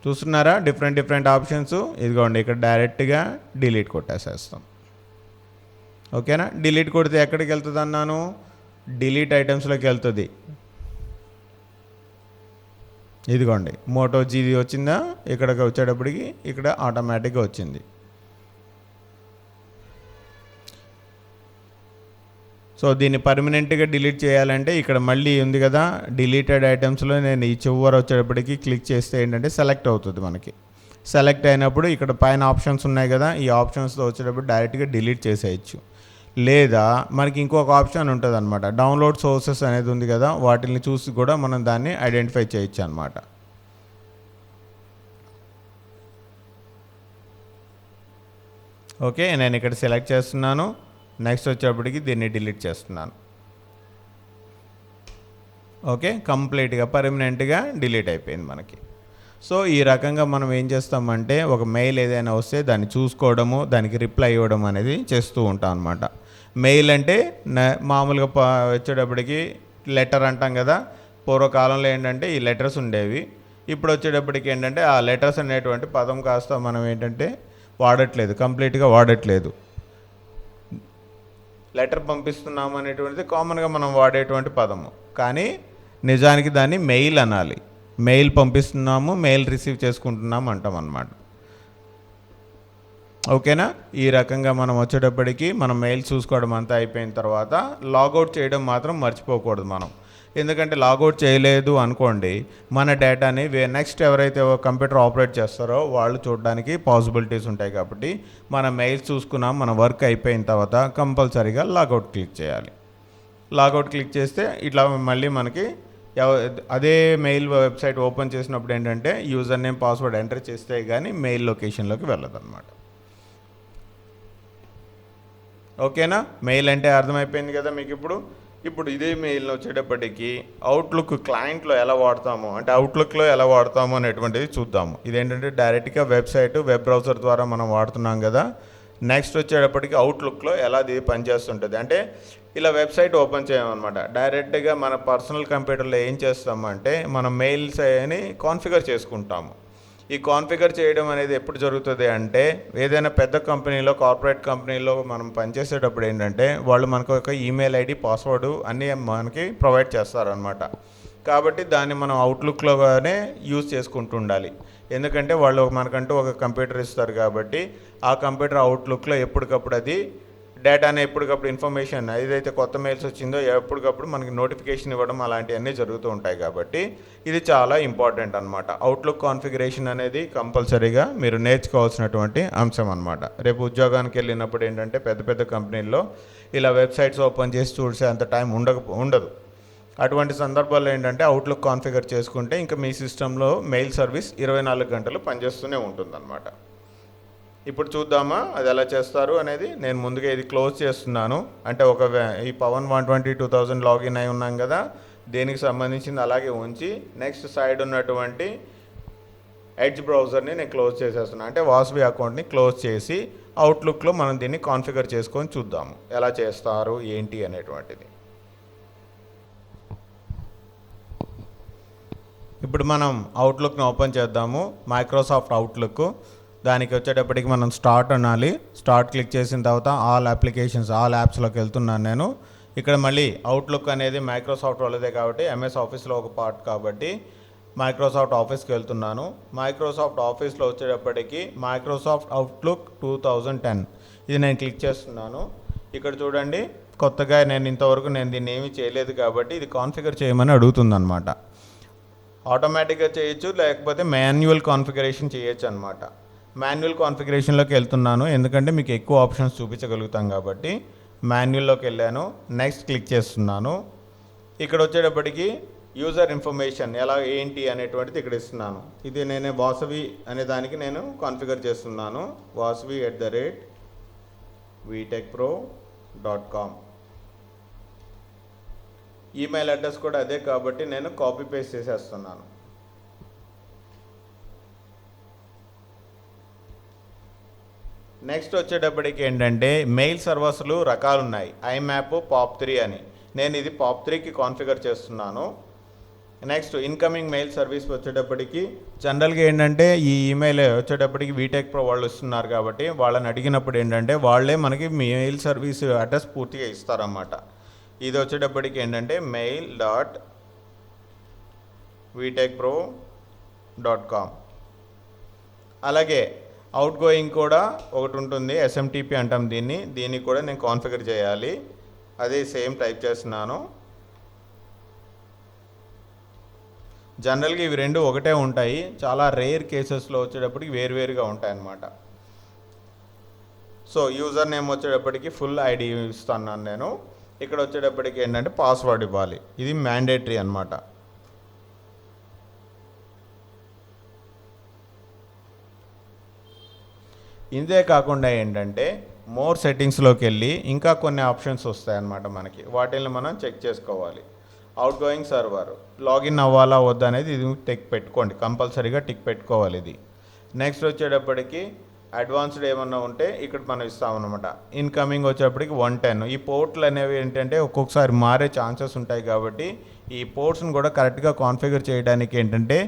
చూస్తున్నారా డిఫరెంట్ ఆప్షన్స్, ఇదిగోండి ఇక్కడ డైరెక్ట్గా డిలీట్ కొట్టేసేస్తాం. ఓకేనా, డిలీట్ కొడితే ఎక్కడికి వెళ్తుంది అన్నాను, డిలీట్ ఐటమ్స్లోకి వెళ్తుంది. ఇదిగోండి మోటో జీది వచ్చిందా, ఇక్కడికి వచ్చేటప్పటికి ఇక్కడ ఆటోమేటిక్గా వచ్చింది. సో దీన్ని పర్మనెంట్గా డిలీట్ చేయాలంటే ఇక్కడ మళ్ళీ ఉంది కదా డిలీటెడ్ ఐటమ్స్లో నేను ఈ చివర వచ్చేటప్పటికి క్లిక్ చేస్తే ఏంటంటే సెలెక్ట్ అవుతుంది. మనకి సెలెక్ట్ అయినప్పుడు ఇక్కడ పైన ఆప్షన్స్ ఉన్నాయి కదా, ఈ ఆప్షన్స్తో వచ్చేటప్పుడు డైరెక్ట్గా డిలీట్ చేసేయచ్చు. లేదా మనకి ఇంకొక ఆప్షన్ ఉంటుంది అనమాట, డౌన్లోడ్ సోర్సెస్ అనేది ఉంది కదా, వాటిని చూసి కూడా మనం దాన్ని ఐడెంటిఫై చేయొచ్చు అనమాట. ఓకే, నేను ఇక్కడ సెలెక్ట్ చేస్తున్నాను. నెక్స్ట్ వచ్చేటప్పటికి దీన్ని డిలీట్ చేస్తున్నాను. ఓకే, కంప్లీట్గా పర్మనెంట్గా డిలీట్ అయిపోయింది మనకి. సో ఈ రకంగా మనం ఏం చేస్తామంటే ఒక మెయిల్ ఏదైనా వస్తే దాన్ని చూసుకోవడము, దానికి రిప్లై ఇవ్వడం అనేది చేస్తూ ఉంటాం అనమాట. మెయిల్ అంటే మామూలుగా వచ్చేటప్పటికి లెటర్ అంటాం కదా, పూర్వకాలంలో ఏంటంటే ఈ లెటర్స్ ఉండేవి. ఇప్పుడు వచ్చేటప్పటికి ఏంటంటే ఆ లెటర్స్ అనేటువంటి పదం కాస్త మనం ఏంటంటే వాడట్లేదు, కంప్లీట్గా వాడట్లేదు. లెటర్ పంపిస్తున్నాము అనేటువంటిది కామన్గా మనం వాడేటువంటి పదము, కానీ నిజానికి దాన్ని మెయిల్ అనాలి. మెయిల్ పంపిస్తున్నాము, మెయిల్ రిసీవ్ చేసుకుంటున్నాము అంటాం అన్నమాట. ఓకేనా, ఈ రకంగా మనం వచ్చేటప్పటికి మనం మెయిల్ చూసుకోవడం అంతా అయిపోయిన తర్వాత లాగౌట్ చేయడం మాత్రం మర్చిపోకూడదు మనం. ఎందుకంటే లాగౌట్ చేయలేదు అనుకోండి, మన డేటాని నెక్స్ట్ ఎవరైతే కంప్యూటర్ ఆపరేట్ చేస్తారో వాళ్ళు చూడడానికి పాసిబిలిటీస్ ఉంటాయి. కాబట్టి మన మెయిల్స్ చూసుకున్నాం, మన వర్క్ అయిపోయిన తర్వాత కంపల్సరీగా లాగౌట్ క్లిక్ చేయాలి. లాగౌట్ క్లిక్ చేస్తే ఇట్లా మళ్ళీ మనకి అదే మెయిల్ వెబ్సైట్ ఓపెన్ చేసినప్పుడు ఏంటంటే యూజర్ నేమ్ పాస్వర్డ్ ఎంటర్ చేస్తే కానీ మెయిల్ లొకేషన్లోకి వెళ్ళదన్నమాట. ఓకేనా, మెయిల్ అంటే అర్థమైపోయింది కదా మీకు. ఇప్పుడు ఇదే మెయిల్ వచ్చేటప్పటికి అవుట్లుక్ క్లయింట్లో ఎలా వాడతాము అంటే అవుట్లుక్లో ఎలా వాడతాము అనేటువంటిది చూద్దాము. ఇదేంటంటే డైరెక్ట్గా వెబ్ బ్రౌజర్ ద్వారా మనం వాడుతున్నాం కదా. నెక్స్ట్ వచ్చేటప్పటికి అవుట్లుక్లో ఎలా ఇది పనిచేస్తుంటుంది అంటే ఇలా వెబ్సైట్ ఓపెన్ చేయమన్నమాట. డైరెక్ట్గా మన పర్సనల్ కంప్యూటర్లో ఏం చేస్తామంటే మనం మెయిల్స్ అని కాన్ఫిగర్ చేసుకుంటాము. ఈ కాన్ఫిగర్ చేయడం అనేది ఎప్పుడు జరుగుతుంది అంటే ఏదైనా పెద్ద కంపెనీలో, కార్పొరేట్ కంపెనీలో మనం పనిచేసేటప్పుడు ఏంటంటే వాళ్ళు మనకు ఒక ఈమెయిల్ ఐడి, పాస్వర్డ్ అన్నీ మనకి ప్రొవైడ్ చేస్తారనమాట. కాబట్టి దాన్ని మనం అవుట్లుక్లోనే యూజ్ చేసుకుంటూ ఉండాలి. ఎందుకంటే వాళ్ళు మనకంటూ ఒక కంప్యూటర్ ఇస్తారు కాబట్టి ఆ కంప్యూటర్ అవుట్లుక్లో ఎప్పటికప్పుడు అది డేటాని ఎప్పటికప్పుడు ఇన్ఫర్మేషన్ ఏదైతే కొత్త మెయిల్స్ వచ్చిందో ఎప్పటికప్పుడు మనకి నోటిఫికేషన్ ఇవ్వడం అలాంటివన్నీ జరుగుతూ ఉంటాయి. కాబట్టి ఇది చాలా ఇంపార్టెంట్ అనమాట. అవుట్లుక్ కాన్ఫిగరేషన్ అనేది కంపల్సరీగా మీరు నేర్చుకోవాల్సినటువంటి అంశం అనమాట. రేపు ఉద్యోగానికి వెళ్ళినప్పుడు ఏంటంటే పెద్ద కంపెనీల్లో ఇలా వెబ్సైట్స్ ఓపెన్ చేసి చూసే అంత టైం ఉండదు. అటువంటి సందర్భాల్లో ఏంటంటే అవుట్లుక్ కాన్ఫిగర్ చేసుకుంటే ఇంకా మీ సిస్టంలో మెయిల్ సర్వీస్ 24 గంటలు పనిచేస్తూనే ఉంటుందన్నమాట. ఇప్పుడు చూద్దామా అది ఎలా చేస్తారు అనేది. నేను ముందుగా ఇది క్లోజ్ చేస్తున్నాను. అంటే ఈ పవన్ 120,000 లాగిన్ అయి ఉన్నాం కదా, దేనికి సంబంధించింది అలాగే ఉంచి నెక్స్ట్ సైడ్ ఉన్నటువంటి ఎడ్జ్ బ్రౌజర్ని నేను క్లోజ్ చేసేస్తున్నాను. అంటే వాసవి అకౌంట్ని క్లోజ్ చేసి అవుట్లుక్లో మనం దీన్ని కాన్ఫిగర్ చేసుకొని చూద్దాము ఎలా చేస్తారు ఏంటి అనేటువంటిది. ఇప్పుడు మనం అవుట్లుక్ని ఓపెన్ చేద్దాము. మైక్రోసాఫ్ట్ అవుట్లుక్, దానికి వచ్చేటప్పటికి మనం స్టార్ట్ అనాలి. స్టార్ట్ క్లిక్ చేసిన తర్వాత ఆల్ అప్లికేషన్స్, ఆల్ యాప్స్లోకి వెళ్తున్నాను నేను. ఇక్కడ మళ్ళీ అవుట్లుక్ అనేది మైక్రోసాఫ్ట్ వాళ్ళదే కాబట్టి ఎంఎస్ ఆఫీస్లో ఒక పార్ట్ కాబట్టి మైక్రోసాఫ్ట్ ఆఫీస్కి వెళ్తున్నాను. మైక్రోసాఫ్ట్ ఆఫీస్లో వచ్చేటప్పటికి మైక్రోసాఫ్ట్ అవుట్లుక్ 2010 ఇది నేను క్లిక్ చేస్తున్నాను. ఇక్కడ చూడండి, కొత్తగా ఇంతవరకు దీన్ని ఏమీ చేయలేదు కాబట్టి ఇది కాన్ఫిగర్ చేయమని అడుగుతుందన్నమాట. ఆటోమేటిక్గా చేయొచ్చు, లేకపోతే మాన్యువల్ కాన్ఫిగరేషన్ చేయొచ్చు అనమాట. మాన్యువల్ కాన్ఫిగరేషన్లోకి వెళ్తున్నాను ఎందుకంటే మీకు ఎక్కువ ఆప్షన్స్ చూపించగలుగుతాం కాబట్టి. మాన్యువల్లోకి వెళ్ళాను, నెక్స్ట్ క్లిక్ చేస్తున్నాను. ఇక్కడ వచ్చేటప్పటికి యూజర్ ఇన్ఫర్మేషన్ ఎలా ఏంటి అనేటువంటిది ఇక్కడ ఇస్తున్నాను. ఇది నేను వాసవి అనే దానికి నేను కాన్ఫిగర్ చేస్తున్నాను. vasavi@vtechpro.com. ఈమెయిల్ అడ్రస్ కూడా అదే కాబట్టి నేను కాపీ పేస్ట్ చేసేస్తున్నాను. నెక్స్ట్ వచ్చేటప్పటికి ఏంటంటే మెయిల్ సర్వర్స్లు రకాలు ఉన్నాయి, ఐమ్యాప్, POP3 అని. నేను ఇది POP3కి కాన్ఫిగర్ చేస్తున్నాను. నెక్స్ట్ ఇన్కమింగ్ మెయిల్ సర్వీస్ వచ్చేటప్పటికి జనరల్గా ఏంటంటే ఈ ఈమెయిల్ వచ్చేటప్పటికి వీటెక్ ప్రో వాళ్ళు ఇస్తున్నారు కాబట్టి వాళ్ళని అడిగినప్పుడు ఏంటంటే వాళ్ళే మనకి మెయిల్ సర్వీస్ అడ్రస్ పూర్తిగా ఇస్తారన్నమాట. ఇది వచ్చేటప్పటికి ఏంటంటే mail.vtechpro.com. అలాగే అవుట్ గోయింగ్ కూడా ఒకటి ఉంటుంది, SMTP అంటాం దీన్ని కూడా నేను కాన్ఫిగర్ చేయాలి. అదే సేమ్ టైప్ చేస్తున్నాను. జనరల్గా ఇవి రెండు ఒకటే ఉంటాయి, చాలా రేర్ కేసెస్లో వచ్చేటప్పటికి వేరువేరుగా ఉంటాయి అన్నమాట. సో యూజర్ నేమ్ వచ్చేటప్పటికి ఫుల్ ఐడి ఇస్తాను నేను. ఇక్కడ వచ్చేటప్పటికి ఏంటంటే పాస్వర్డ్ ఇవ్వాలి, ఇది మ్యాండేటరీ అన్నమాట. ఇదే కాకుండా ఏంటంటే మోర్ సెట్టింగ్స్లోకి వెళ్ళి ఇంకా కొన్ని ఆప్షన్స్ వస్తాయన్నమాట మనకి, వాటిని మనం చెక్ చేసుకోవాలి. అవుట్ గోయింగ్ సర్వర్ లాగిన్ అవ్వాలా వద్దా అనేది ఇది టిక్ పెట్టుకోండి, కంపల్సరీగా టిక్ పెట్టుకోవాలి ఇది. నెక్స్ట్ వచ్చేటప్పటికి అడ్వాన్స్డ్ ఏమన్నా ఉంటే ఇక్కడ మనం ఇస్తామన్నమాట. ఇన్కమింగ్ వచ్చేటప్పటికి 110. ఈ పోర్ట్లు అనేవి ఏంటంటే ఒక్కొక్కసారి మారే ఛాన్సెస్ ఉంటాయి కాబట్టి ఈ పోర్ట్స్ని కూడా కరెక్ట్గా కాన్ఫిగర్ చేయడానికి ఏంటంటే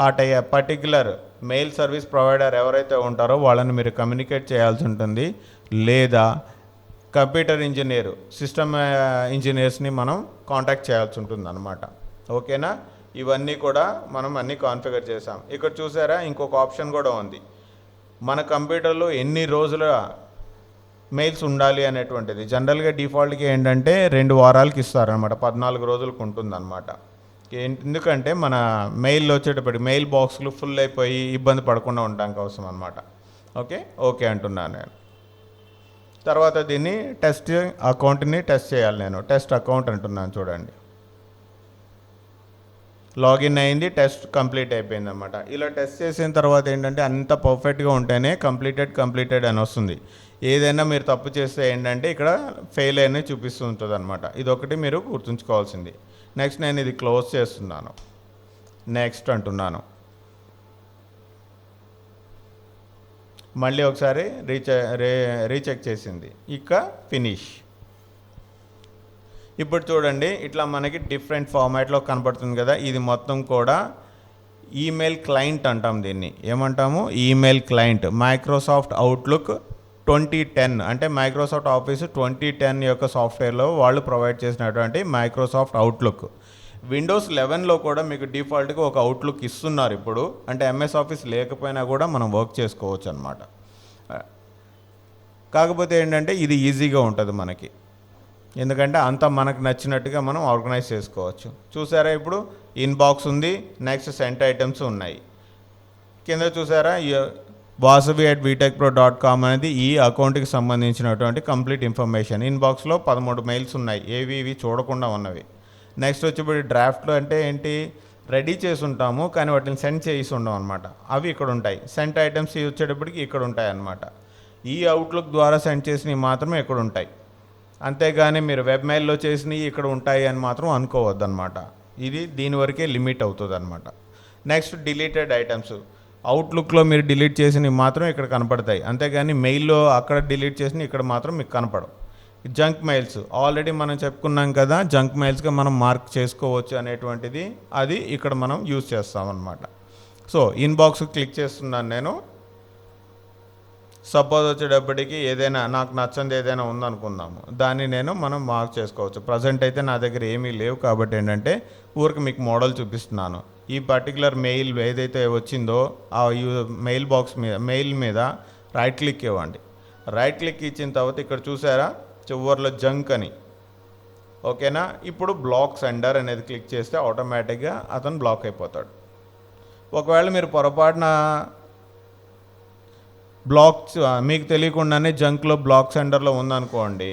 ఆ పర్టిక్యులర్ మెయిల్ సర్వీస్ ప్రొవైడర్ ఎవరైతే ఉంటారో వాళ్ళని మీరు కమ్యూనికేట్ చేయాల్సి ఉంటుంది, లేదా కంప్యూటర్ ఇంజనీర్, సిస్టమ్ ఇంజనీర్స్ని మనం కాంటాక్ట్ చేయాల్సి ఉంటుంది అన్నమాట. ఓకేనా, ఇవన్నీ కూడా మనం అన్నీ కాన్ఫిగర్ చేసాం. ఇక్కడ చూసారా ఇంకొక ఆప్షన్ కూడా ఉంది, మన కంప్యూటర్లో ఎన్ని రోజుల మెయిల్స్ ఉండాలి అనేటువంటిది. జనరల్గా డిఫాల్ట్గా ఏంటంటే 2 వారాలకి ఇస్తారనమాట, 14 రోజులకు ఉంటుందన్నమాట. ఎందుకంటే మన మెయిల్ వచ్చేటప్పటికి మెయిల్ బాక్స్లు ఫుల్ అయిపోయి ఇబ్బంది పడకుండా ఉండడం కోసం అనమాట. ఓకే అంటున్నాను నేను. తర్వాత దీన్ని టెస్ట్ అకౌంట్ని టెస్ట్ చేయాలి నేను. టెస్ట్ అకౌంట్ అంటున్నాను చూడండి. లాగిన్ అయింది, టెస్ట్ కంప్లీట్ అయిపోయింది అనమాట. ఇలా టెస్ట్ చేసిన తర్వాత ఏంటంటే అంత పర్ఫెక్ట్గా ఉంటేనే కంప్లీటెడ్ అని వస్తుంది. ఏదైనా మీరు తప్పు చేస్తే ఏంటంటే ఇక్కడ ఫెయిల్ అయినా చూపిస్తూ ఉంటుంది అనమాట. ఇదొకటి మీరు గుర్తుంచుకోవాల్సింది. నెక్స్ట్ నేను ఇది క్లోజ్ చేస్తున్నాను, నెక్స్ట్ అంటున్నాను. మళ్ళీ ఒకసారి రీచెక్ చేసింది, ఇక ఫినిష్. ఇప్పుడు చూడండి ఇట్లా మనకి డిఫరెంట్ ఫార్మాట్లో కనపడుతుంది కదా. ఇది మొత్తం కూడా ఈమెయిల్ క్లయింట్ అంటాం, దీన్ని ఏమంటాము, ఈమెయిల్ క్లయింట్. మైక్రోసాఫ్ట్ అవుట్లుక్ 2010 అంటే మైక్రోసాఫ్ట్ ఆఫీస్ 2010 యొక్క సాఫ్ట్వేర్లో వాళ్ళు ప్రొవైడ్ చేసినటువంటి మైక్రోసాఫ్ట్ అవుట్లుక్. విండోస్ 11లో కూడా మీకు డిఫాల్ట్గా ఒక అవుట్లుక్ ఇస్తున్నారు ఇప్పుడు, అంటే MS ఆఫీస్ లేకపోయినా కూడా మనం వర్క్ చేసుకోవచ్చు అనమాట. కాకపోతే ఏంటంటే ఇది ఈజీగా ఉంటుంది మనకి, ఎందుకంటే అంతా మనకు నచ్చినట్టుగా మనం ఆర్గనైజ్ చేసుకోవచ్చు. చూసారా ఇప్పుడు ఇన్బాక్స్ ఉంది, నెక్స్ట్ సెంట్ ఐటమ్స్ ఉన్నాయి. కింద చూసారా vasavi@vtechpro.com అనేది ఈ అకౌంట్కి సంబంధించినటువంటి కంప్లీట్ ఇన్ఫర్మేషన్. ఇన్బాక్స్లో 13 మెయిల్స్ ఉన్నాయి, ఇవి చూడకుండా ఉన్నవి. నెక్స్ట్ వచ్చేప్పుడు డ్రాఫ్ట్లో అంటే ఏంటి, రెడీ చేసి ఉంటాము కానీ వాటిని సెండ్ చేసి ఉండం అనమాట, అవి ఇక్కడ ఉంటాయి. సెంట్ ఐటమ్స్ వచ్చేటప్పటికి ఇక్కడ ఉంటాయి అన్నమాట. ఈ అవుట్లుక్ ద్వారా సెండ్ చేసినవి మాత్రమే ఇక్కడ ఉంటాయి, అంతేగాని మీరు వెబ్ మెయిల్లో చేసినవి ఇక్కడ ఉంటాయి అని మాత్రం అనుకోవద్దు అనమాట. ఇది దీని వరకే లిమిట్ అవుతుంది అనమాట. నెక్స్ట్ డిలీటెడ్ ఐటమ్స్, అవుట్లుక్లో మీరు డిలీట్ చేసినవి మాత్రం ఇక్కడ కనపడతాయి, అంతేగాని మెయిల్లో అక్కడ డిలీట్ చేసినవి ఇక్కడ మాత్రం మీకు కనపడవు. జంక్ మెయిల్స్ ఆల్రెడీ మనం చెప్పుకున్నాం కదా, జంక్ మెయిల్స్గా మనం మార్క్ చేసుకోవచ్చు అనేటువంటిది, అది ఇక్కడ మనం యూజ్ చేస్తామన్నమాట. సో ఇన్బాక్స్ క్లిక్ చేస్తున్నాను నేను. సపోజ్ వచ్చేటప్పటికి ఏదైనా నాకు నచ్చంది ఏదైనా ఉందనుకుందాము, దాన్ని మనం మార్క్ చేసుకోవచ్చు. ప్రజెంట్ అయితే నా దగ్గర ఏమీ లేవు కాబట్టి ఏంటంటే ఊరికి మీకు మోడల్ చూపిస్తున్నాను. ఈ పర్టికులర్ మెయిల్ ఏదైతే వచ్చిందో ఆ మెయిల్ మీద రైట్ క్లిక్ ఇవ్వండి. రైట్ క్లిక్ ఇచ్చిన తర్వాత ఇక్కడ చూసారా చివర్లో జంక్ అని, ఓకేనా. ఇప్పుడు బ్లాక్ సెండర్ అనేది క్లిక్ చేస్తే ఆటోమేటిక్గా అతను బ్లాక్ అయిపోతాడు. ఒకవేళ మీరు పొరపాటున మీకు తెలియకుండానే జంక్లో బ్లాక్ సెండర్లో ఉందనుకోండి,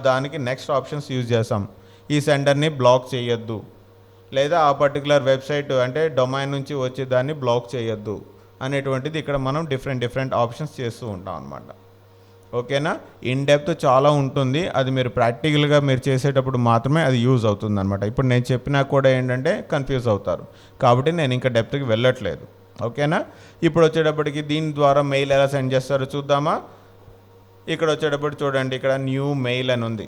దానికి నెక్స్ట్ ఆప్షన్స్ యూజ్ చేస్తాం. ఈ సెండర్ని బ్లాక్ చేయొద్దు, లేదా ఆ పర్టికులర్ వెబ్సైట్ అంటే డొమైన్ నుంచి వచ్చే దాన్ని బ్లాక్ చేయొద్దు అనేటువంటిది ఇక్కడ మనం డిఫరెంట్ ఆప్షన్స్ చేస్తూ ఉంటాం అనమాట. ఓకేనా. ఇన్ డెప్త్ చాలా ఉంటుంది, అది మీరు ప్రాక్టికల్గా మీరు చేసేటప్పుడు మాత్రమే అది యూజ్ అవుతుంది అనమాట. ఇప్పుడు నేను చెప్పినా కూడా ఏంటంటే కన్ఫ్యూజ్ అవుతారు, కాబట్టి నేను ఇంకా డెప్త్కి వెళ్ళట్లేదు. ఓకేనా. ఇప్పుడు వచ్చేటప్పటికి దీని ద్వారా మెయిల్ ఎలా సెండ్ చేస్తారో చూద్దామా. ఇక్కడ వచ్చేటప్పుడు చూడండి, ఇక్కడ న్యూ మెయిల్ అని ఉంది.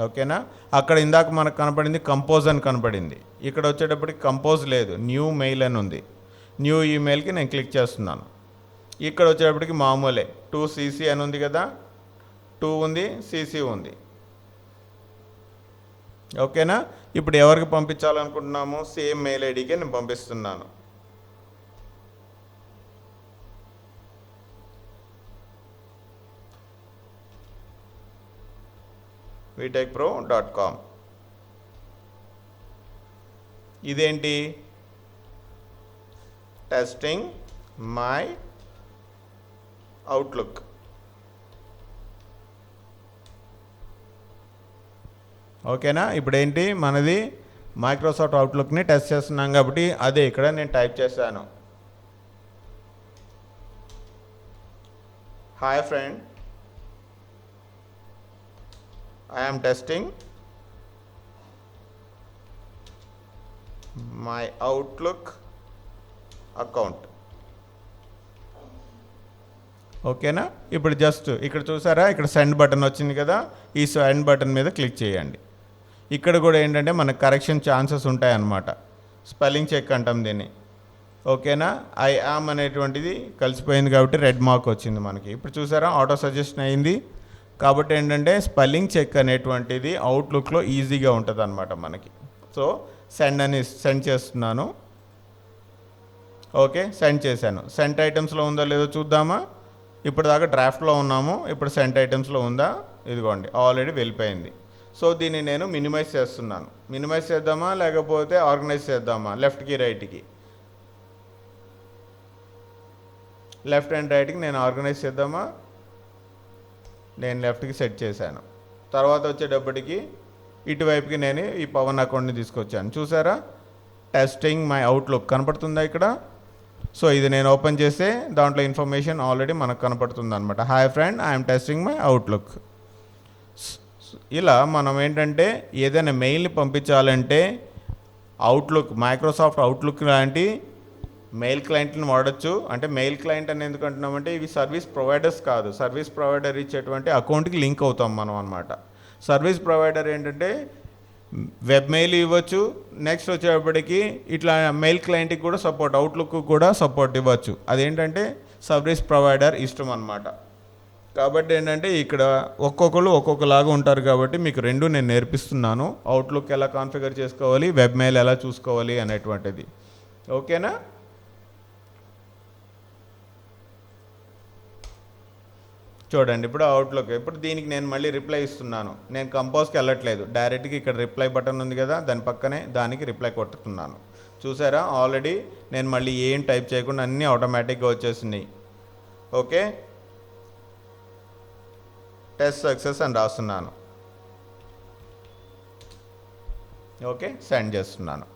ఓకేనా. అక్కడ ఇందాక మనకు కనపడింది కంపోజ్ అని కనపడింది, ఇక్కడ వచ్చేటప్పటికి కంపోజ్ లేదు, న్యూ మెయిల్ అని ఉంది. న్యూ ఈమెయిల్కి నేను క్లిక్ చేస్తున్నాను. ఇక్కడ వచ్చేటప్పటికి మామూలే 2cc అని ఉంది కదా, 2 ఉంది, cc ఉంది. ఓకేనా. ఇప్పుడు ఎవరికి పంపించాలనుకుంటున్నాము, సేమ్ మెయిల్ ఐడికి నేను పంపిస్తున్నాను. vtechpro.com. ఇదేంటి, టెస్టింగ్ మై అవుట్లుక్. ఓకేనా. ఇప్పుడు ఏంటి, మనది మైక్రోసాఫ్ట్ అవుట్లుక్ని టెస్ట్ చేస్తున్నాం కాబట్టి అదే ఇక్కడ నేను టైప్ చేశాను. Hi friend, I am testing my Outlook account. ఓకేనా. ఇప్పుడు జస్ట్ ఇక్కడ చూసారా, ఇక్కడ సెండ్ బటన్ వచ్చింది కదా, ఈ సెండ్ బటన్ మీద క్లిక్ చేయండి. ఇక్కడ కూడా ఏంటంటే మనకు కరెక్షన్ ఛాన్సెస్ ఉంటాయన్నమాట, స్పెల్లింగ్ చెక్ అంటాం దీన్ని. ఓకేనా. ఐ యామ్ అనేటువంటిది కలిసిపోయింది కాబట్టి రెడ్ మార్క్ వచ్చింది మనకి. ఇప్పుడు చూసారా, ఆటో సజెషన్ అయింది. కాబట్టి ఏంటంటే స్పెల్లింగ్ చెక్ అనేటువంటిది అవుట్లుక్లో ఈజీగా ఉంటుంది అనమాట మనకి. సో సెండ్ చేస్తున్నాను. ఓకే, సెండ్ చేశాను. సెంట్ ఐటమ్స్లో ఉందో లేదో చూద్దామా. ఇప్పుడు దాకా డ్రాఫ్ట్లో ఉన్నాము, ఇప్పుడు సెంట్ ఐటమ్స్లో ఉందా, ఇదిగోండి ఆల్రెడీ వెళ్ళిపోయింది. సో దీన్ని నేను మినిమైజ్ చేస్తున్నాను. మినిమైజ్ చేద్దామా లేకపోతే ఆర్గనైజ్ చేద్దామా, లెఫ్ట్కి రైట్కి, లెఫ్ట్ అండ్ రైట్కి నేను ఆర్గనైజ్ చేద్దామా. నేను లెఫ్ట్కి సెట్ చేశాను. తర్వాత వచ్చేటప్పటికి ఇటువైపుకి నేను ఈ పవన్ అకౌంట్ని తీసుకొచ్చాను. చూసారా, టెస్టింగ్ మై అవుట్లుక్ కనపడుతుందా ఇక్కడ. సో ఇది నేను ఓపెన్ చేస్తే దాంట్లో ఇన్ఫర్మేషన్ ఆల్రెడీ మనకు కనపడుతుంది అనమాట. Hi friend, I'm testing my outlook. ఇలా మనం ఏంటంటే ఏదైనా మెయిల్ని పంపించాలంటే అవుట్లుక్, మైక్రోసాఫ్ట్ అవుట్లుక్ లాంటి మెయిల్ క్లయింట్ని వాడచ్చు. అంటే మెయిల్ క్లయింట్ అని ఎందుకు అంటున్నామంటే ఇవి సర్వీస్ ప్రొవైడర్స్ కాదు, సర్వీస్ ప్రొవైడర్ ఇచ్చేటువంటి అకౌంట్కి లింక్ అవుతాం మనం అనమాట. సర్వీస్ ప్రొవైడర్ ఏంటంటే వెబ్ మెయిల్ ఇవ్వచ్చు, నెక్స్ట్ వచ్చేటప్పటికి ఇట్లా మెయిల్ క్లయింట్కి కూడా సపోర్ట్, అవుట్లుక్ కూడా సపోర్ట్ ఇవ్వచ్చు. అదేంటంటే సర్వీస్ ప్రొవైడర్ ఇష్టం అనమాట. కాబట్టి ఏంటంటే ఇక్కడ ఒక్కొక్కరు ఒక్కొక్కలాగా ఉంటారు కాబట్టి మీకు రెండు నేను నేర్పిస్తున్నాను, అవుట్లుక్ ఎలా కాన్ఫిగర్ చేసుకోవాలి, వెబ్ మెయిల్ ఎలా చూసుకోవాలి అనేటువంటిది. ఓకేనా. చూడండి, ఇప్పుడు అవుట్లుక్, ఇప్పుడు దీనికి నేను మళ్ళీ రిప్లై ఇస్తున్నాను. నేను కంపోజ్కి వెళ్ళట్లేదు, డైరెక్ట్గా ఇక్కడ రిప్లై బటన్ ఉంది కదా, దాని పక్కనే దానికి రిప్లై కొట్టుతున్నాను. చూసారా, ఆల్రెడీ నేను మళ్ళీ ఏం టైప్ చేయకుండా అన్నీ ఆటోమేటిక్గా వచ్చేసినాయి. ఓకే, టెస్ట్ సక్సెస్ అని రాస్తున్నాను. ఓకే, సెండ్ చేస్తున్నాను.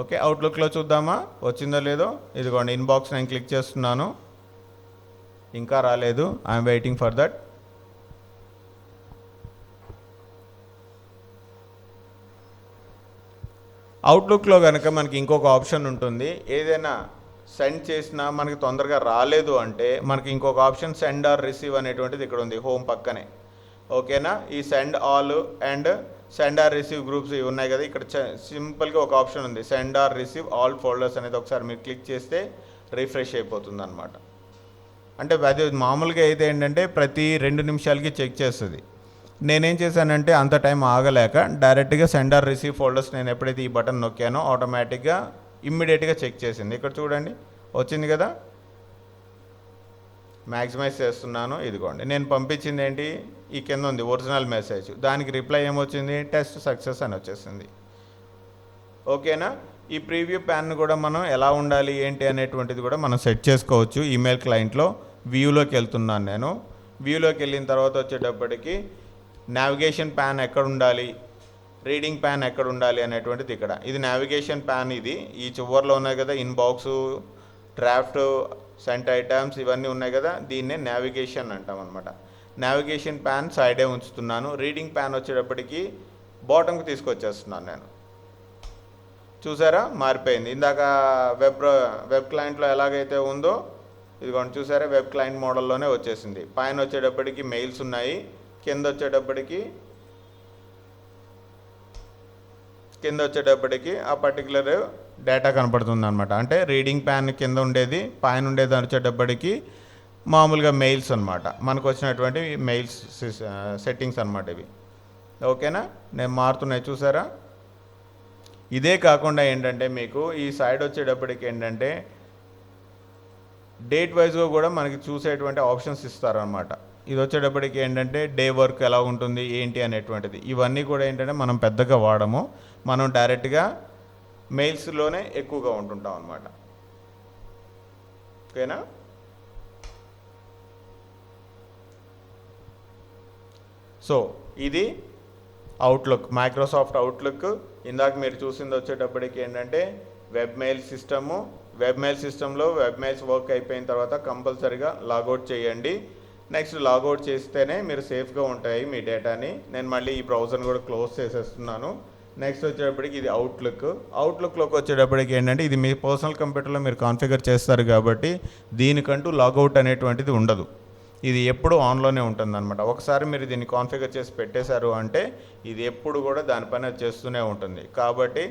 ఓకే, అవుట్లుక్లో చూద్దామా వచ్చిందో లేదో. ఇదిగోండి ఇన్బాక్స్ నేను క్లిక్ చేస్తున్నాను, ఇంకా రాలేదు, ఐఎమ్ వెయిటింగ్ ఫర్ దట్. అవుట్లుక్లో కనుక మనకి ఇంకొక ఆప్షన్ ఉంటుంది, ఏదైనా సెండ్ చేసినా మనకి తొందరగా రాలేదు అంటే మనకి ఇంకొక ఆప్షన్ సెండ్ ఆర్ రిసీవ్ అనేటువంటిది ఇక్కడ ఉంది హోమ్ పక్కనే. ఓకేనా. ఈ send all and send or receive groups ఇవి ఉన్నాయి కదా, ఇక్కడ సింపుల్గా ఒక ఆప్షన్ ఉంది send or receive all folders అనేది. ఒకసారి మీరు క్లిక్ చేస్తే రిఫ్రెష్ అయిపోతుంది అనమాట. అంటే అది మామూలుగా అయితే ఏంటంటే ప్రతి 2 నిమిషాలకి చెక్ చేస్తుంది. నేనేం చేశానంటే అంత టైం ఆగలేక డైరెక్ట్గా సెండ్ ఆర్ రిసీవ్ ఫోల్డర్స్ నేను ఎప్పుడైతే ఈ బటన్ నొక్కానో ఆటోమేటిక్గా ఇమ్మీడియట్గా చెక్ చేసింది. ఇక్కడ చూడండి వచ్చింది కదా, మ్యాక్సిమైజ్ చేస్తున్నాను. ఇదిగోండి నేను పంపించింది ఏంటి, ఈ కింద ఉంది ఒరిజినల్ మెసేజ్, దానికి రిప్లై ఏమొచ్చింది, టెస్ట్ సక్సెస్ అని వచ్చేసింది. ఓకేనా. ఈ ప్రీవ్యూ ప్యాన్ కూడా మనం ఎలా ఉండాలి ఏంటి అనేటువంటిది కూడా మనం సెట్ చేసుకోవచ్చు ఈమెయిల్ క్లయింట్లో. వ్యూలోకి వెళ్తున్నాను నేను. వ్యూలోకి వెళ్ళిన తర్వాత వచ్చేటప్పటికి నావిగేషన్ ప్యాన్ ఎక్కడ ఉండాలి, రీడింగ్ ప్యాన్ ఎక్కడ ఉండాలి అనేటువంటిది ఇక్కడ. ఇది నావిగేషన్ ప్యాన్, ఇది ఈ చివర్లో ఉన్నాయి కదా ఇన్బాక్సు, డ్రాఫ్ట్, సెంట్ ఐటమ్స్ ఇవన్నీ ఉన్నాయి కదా, దీన్నే నావిగేషన్ అంటాం అనమాట. నావిగేషన్ ప్యాన్ సైడే ఉంచుతున్నాను. రీడింగ్ ప్యాన్ వచ్చేటప్పటికి బాటంకి తీసుకొచ్చేస్తున్నాను నేను. చూసారా మారిపోయింది. ఇందాక వెబ్ క్లయింట్లో ఎలాగైతే ఉందో ఇదిగోండి చూసారా, వెబ్ క్లయింట్ మోడల్లోనే వచ్చేసింది. పైన వచ్చేటప్పటికి మెయిల్స్ ఉన్నాయి, కింద వచ్చేటప్పటికి ఆ పర్టికులర్ డేటా కనపడుతుంది అనమాట. అంటే రీడింగ్ ప్యాన్ కింద ఉండేది, పైన ఉండేది వచ్చేటప్పటికి మామూలుగా మెయిల్స్ అనమాట. మనకు వచ్చినటువంటి మెయిల్స్ సెట్టింగ్స్ అనమాట ఇవి. ఓకేనా, నేను మారుతున్నాయి చూసారా. ఇదే కాకుండా ఏంటంటే మీకు ఈ సైడ్ వచ్చేటప్పటికి ఏంటంటే డేట్ వైజ్గా కూడా మనకి చూసేటువంటి ఆప్షన్స్ ఇస్తారనమాట. ఇది వచ్చేటప్పటికి ఏంటంటే డే వర్క్ ఎలా ఉంటుంది ఏంటి అనేటువంటిది. ఇవన్నీ కూడా ఏంటంటే మనం పెద్దగా వాడము, మనం డైరెక్ట్గా మెయిల్స్లోనే ఎక్కువగా ఉంటుంటాం అనమాట. ఓకేనా. సో ఇది అవుట్లుక్, మైక్రోసాఫ్ట్ అవుట్లుక్. ఇందాక మీరు చూసింది వచ్చేటప్పటికి ఏంటంటే web mail system. Web mail సిస్టంలో వెబ్ మెయిల్స్ వర్క్ అయిపోయిన తర్వాత కంపల్సరీగా లాగౌట్ చేయండి. నెక్స్ట్ లాగౌట్ చేస్తేనే మీరు సేఫ్గా ఉంటాయి మీ డేటాని. నేను మళ్ళీ ఈ బ్రౌజర్ని కూడా క్లోజ్ చేసేస్తున్నాను. నెక్స్ట్ వచ్చేటప్పటికి ఇది అవుట్లుక్. అవుట్లుక్లోకి వచ్చేటప్పటికి ఏంటంటే ఇది మీ పర్సనల్ కంప్యూటర్లో మీరు కాన్ఫిగర్ చేస్తారు కాబట్టి దీనికంటూ లాగౌట్ అనేటువంటిది ఉండదు. ఇది ఎప్పుడు ఆన్లోనే ఉంటుందన్నమాట. ఒకసారి మీరు దీన్ని కాన్ఫిగర్ చేసి పెట్టేశారు అంటే ఇది ఎప్పుడు కూడా దానిపైన చేస్తూనే ఉంటుంది. కాబట్టి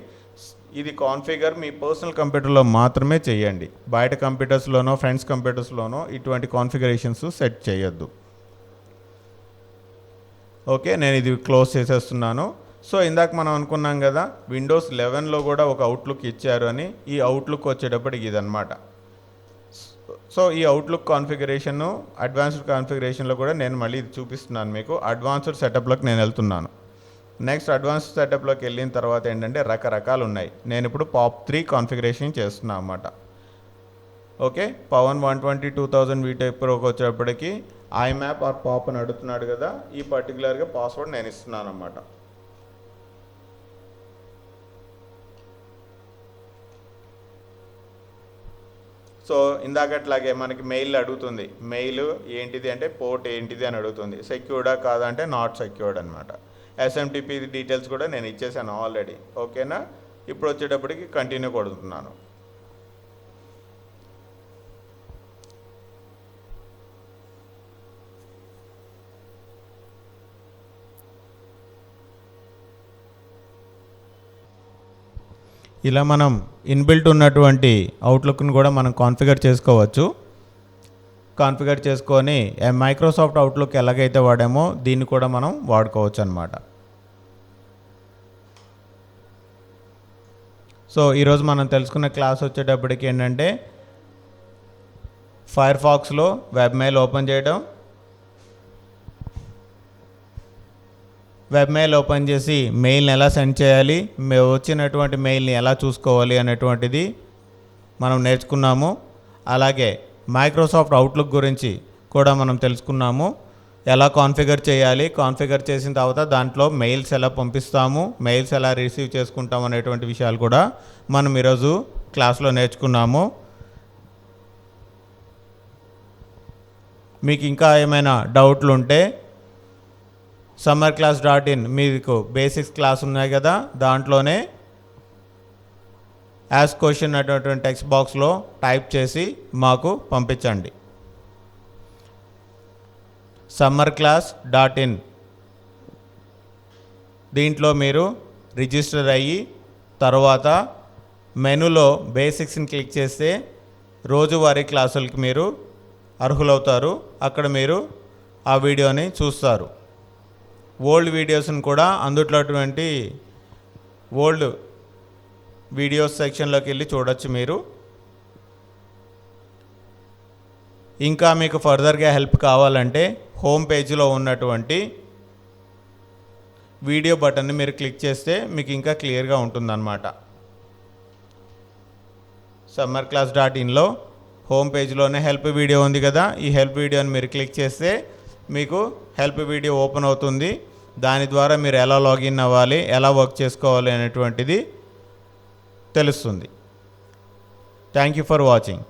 ఇది కాన్ఫిగర్ మీ పర్సనల్ కంప్యూటర్లో మాత్రమే చేయండి. బయట కంప్యూటర్స్లోనో ఫ్రెండ్స్ కంప్యూటర్స్లోనో ఇటువంటి కాన్ఫిగరేషన్స్ సెట్ చేయొద్దు. ఓకే, నేను ఇది క్లోజ్ చేసేస్తున్నాను. సో ఇందాక మనం అనుకున్నాం కదా విండోస్ 11లో కూడా ఒక అవుట్లుక్ ఇచ్చారు అని. ఈ అవుట్లుక్ వచ్చేటప్పటికి ఇదన్నమాట. సో ఈ అవుట్లుక్ కాన్ఫిగరేషన్ అడ్వాన్స్డ్ కాన్ఫిగరేషన్లో కూడా నేను మళ్ళీ ఇది చూపిస్తున్నాను మీకు. అడ్వాన్స్డ్ సెటప్లోకి నేను వెళ్తున్నాను. నెక్స్ట్ అడ్వాన్స్డ్ సెటప్లోకి వెళ్ళిన తర్వాత ఏంటంటే రకరకాలు ఉన్నాయి. నేను ఇప్పుడు పాప్ 3 కాన్ఫిగరేషన్ చేస్తున్నాను అన్నమాట. ఓకే, పవన్ 120,000 వీటైప్ ప్రోకి వచ్చేటప్పటికి ఐమ్యాప్ ఆర్ పాప్ అని అడుగుతున్నాడు కదా, ఈ పర్టికులర్గా పాస్వర్డ్ నేను ఇస్తున్నాను అన్నమాట. సో ఇందాకట్లాగే మనకి మెయిల్ అడుగుతుంది. మెయిల్ ఏంటిది అంటే పోర్ట్ ఏంటిది అని అడుగుతుంది. సెక్యూర్డా కాదంటే నాట్ సెక్యూర్డ్ అనమాట. ఎస్ఎంటిపి డీటెయిల్స్ కూడా నేను ఇచ్చేసాను ఆల్రెడీ. ఓకేనా, ఇప్పుడు వచ్చేటప్పటికి కంటిన్యూ కొడుతున్నాను. ఇలా మనం ఇన్బిల్ట్ ఉన్నటువంటి అవుట్లుక్ని కూడా మనం కాన్ఫిగర్ చేసుకోవచ్చు. కాన్ఫిగర్ చేసుకొని మైక్రోసాఫ్ట్ అవుట్లుక్ ఎలాగైతే వాడామో దీన్ని కూడా మనం వాడుకోవచ్చు అన్నమాట. సో ఈరోజు మనం తెలుసుకున్న క్లాస్ వచ్చేటప్పటికి ఏంటంటే ఫైర్ ఫాక్స్లో వెబ్ మెయిల్ ఓపెన్ చేయడం, వెబ్ మెయిల్ ఓపెన్ చేసి మెయిల్ని ఎలా సెండ్ చేయాలి, వచ్చినటువంటి మెయిల్ని ఎలా చూసుకోవాలి అనేటువంటిది మనం నేర్చుకున్నాము. అలాగే మైక్రోసాఫ్ట్ అవుట్లుక్ గురించి కూడా మనం తెలుసుకున్నాము. ఎలా కాన్ఫిగర్ చేయాలి, కాన్ఫిగర్ చేసిన తర్వాత దాంట్లో మెయిల్స్ ఎలా పంపిస్తాము, మెయిల్స్ ఎలా రిసీవ్ చేసుకుంటాము అనేటువంటి విషయాలు కూడా మనం ఈరోజు క్లాస్లో నేర్చుకున్నాము. మీకు ఇంకా ఏమైనా డౌట్లు ఉంటే summerclass.in మీకు బేసిక్స్ క్లాస్ ఉన్నాయి కదా, దాంట్లోనే యాస్క్ క్వశ్చన్ అనేటువంటి టెక్స్ట్ బాక్స్లో టైప్ చేసి మాకు పంపించండి. summerclass.in దీంట్లో మీరు రిజిస్టర్ అయ్యి తర్వాత మెనూలో బేసిక్స్ని క్లిక్ చేస్తే రోజువారీ క్లాసులకి మీరు అర్హులవుతారు. అక్కడ మీరు ఆ వీడియోని చూస్తారు. ఓల్డ్ వీడియోస్ని కూడా అందుట్లోటువంటి ఓల్డ్ వీడియోస్ సెక్షన్లోకి వెళ్ళి చూడొచ్చు మీరు. ఇంకా మీకు ఫర్దర్గా హెల్ప్ కావాలంటే హోమ్ పేజీలో ఉన్నటువంటి వీడియో బటన్ని మీరు క్లిక్ చేస్తే మీకు ఇంకా క్లియర్గా ఉంటుందన్నమాట. summerclass.inలో హోమ్ పేజ్లోనే హెల్ప్ వీడియో ఉంది కదా, ఈ హెల్ప్ వీడియోని మీరు క్లిక్ చేస్తే మీకు హెల్ప్ వీడియో ఓపెన్ అవుతుంది. దాని ద్వారా మీరు ఎలా లాగిన్ అవ్వాలి, ఎలా వర్క్ చేసుకోవాలి అనేటువంటిది తెలుస్తుంది. Thank you for watching.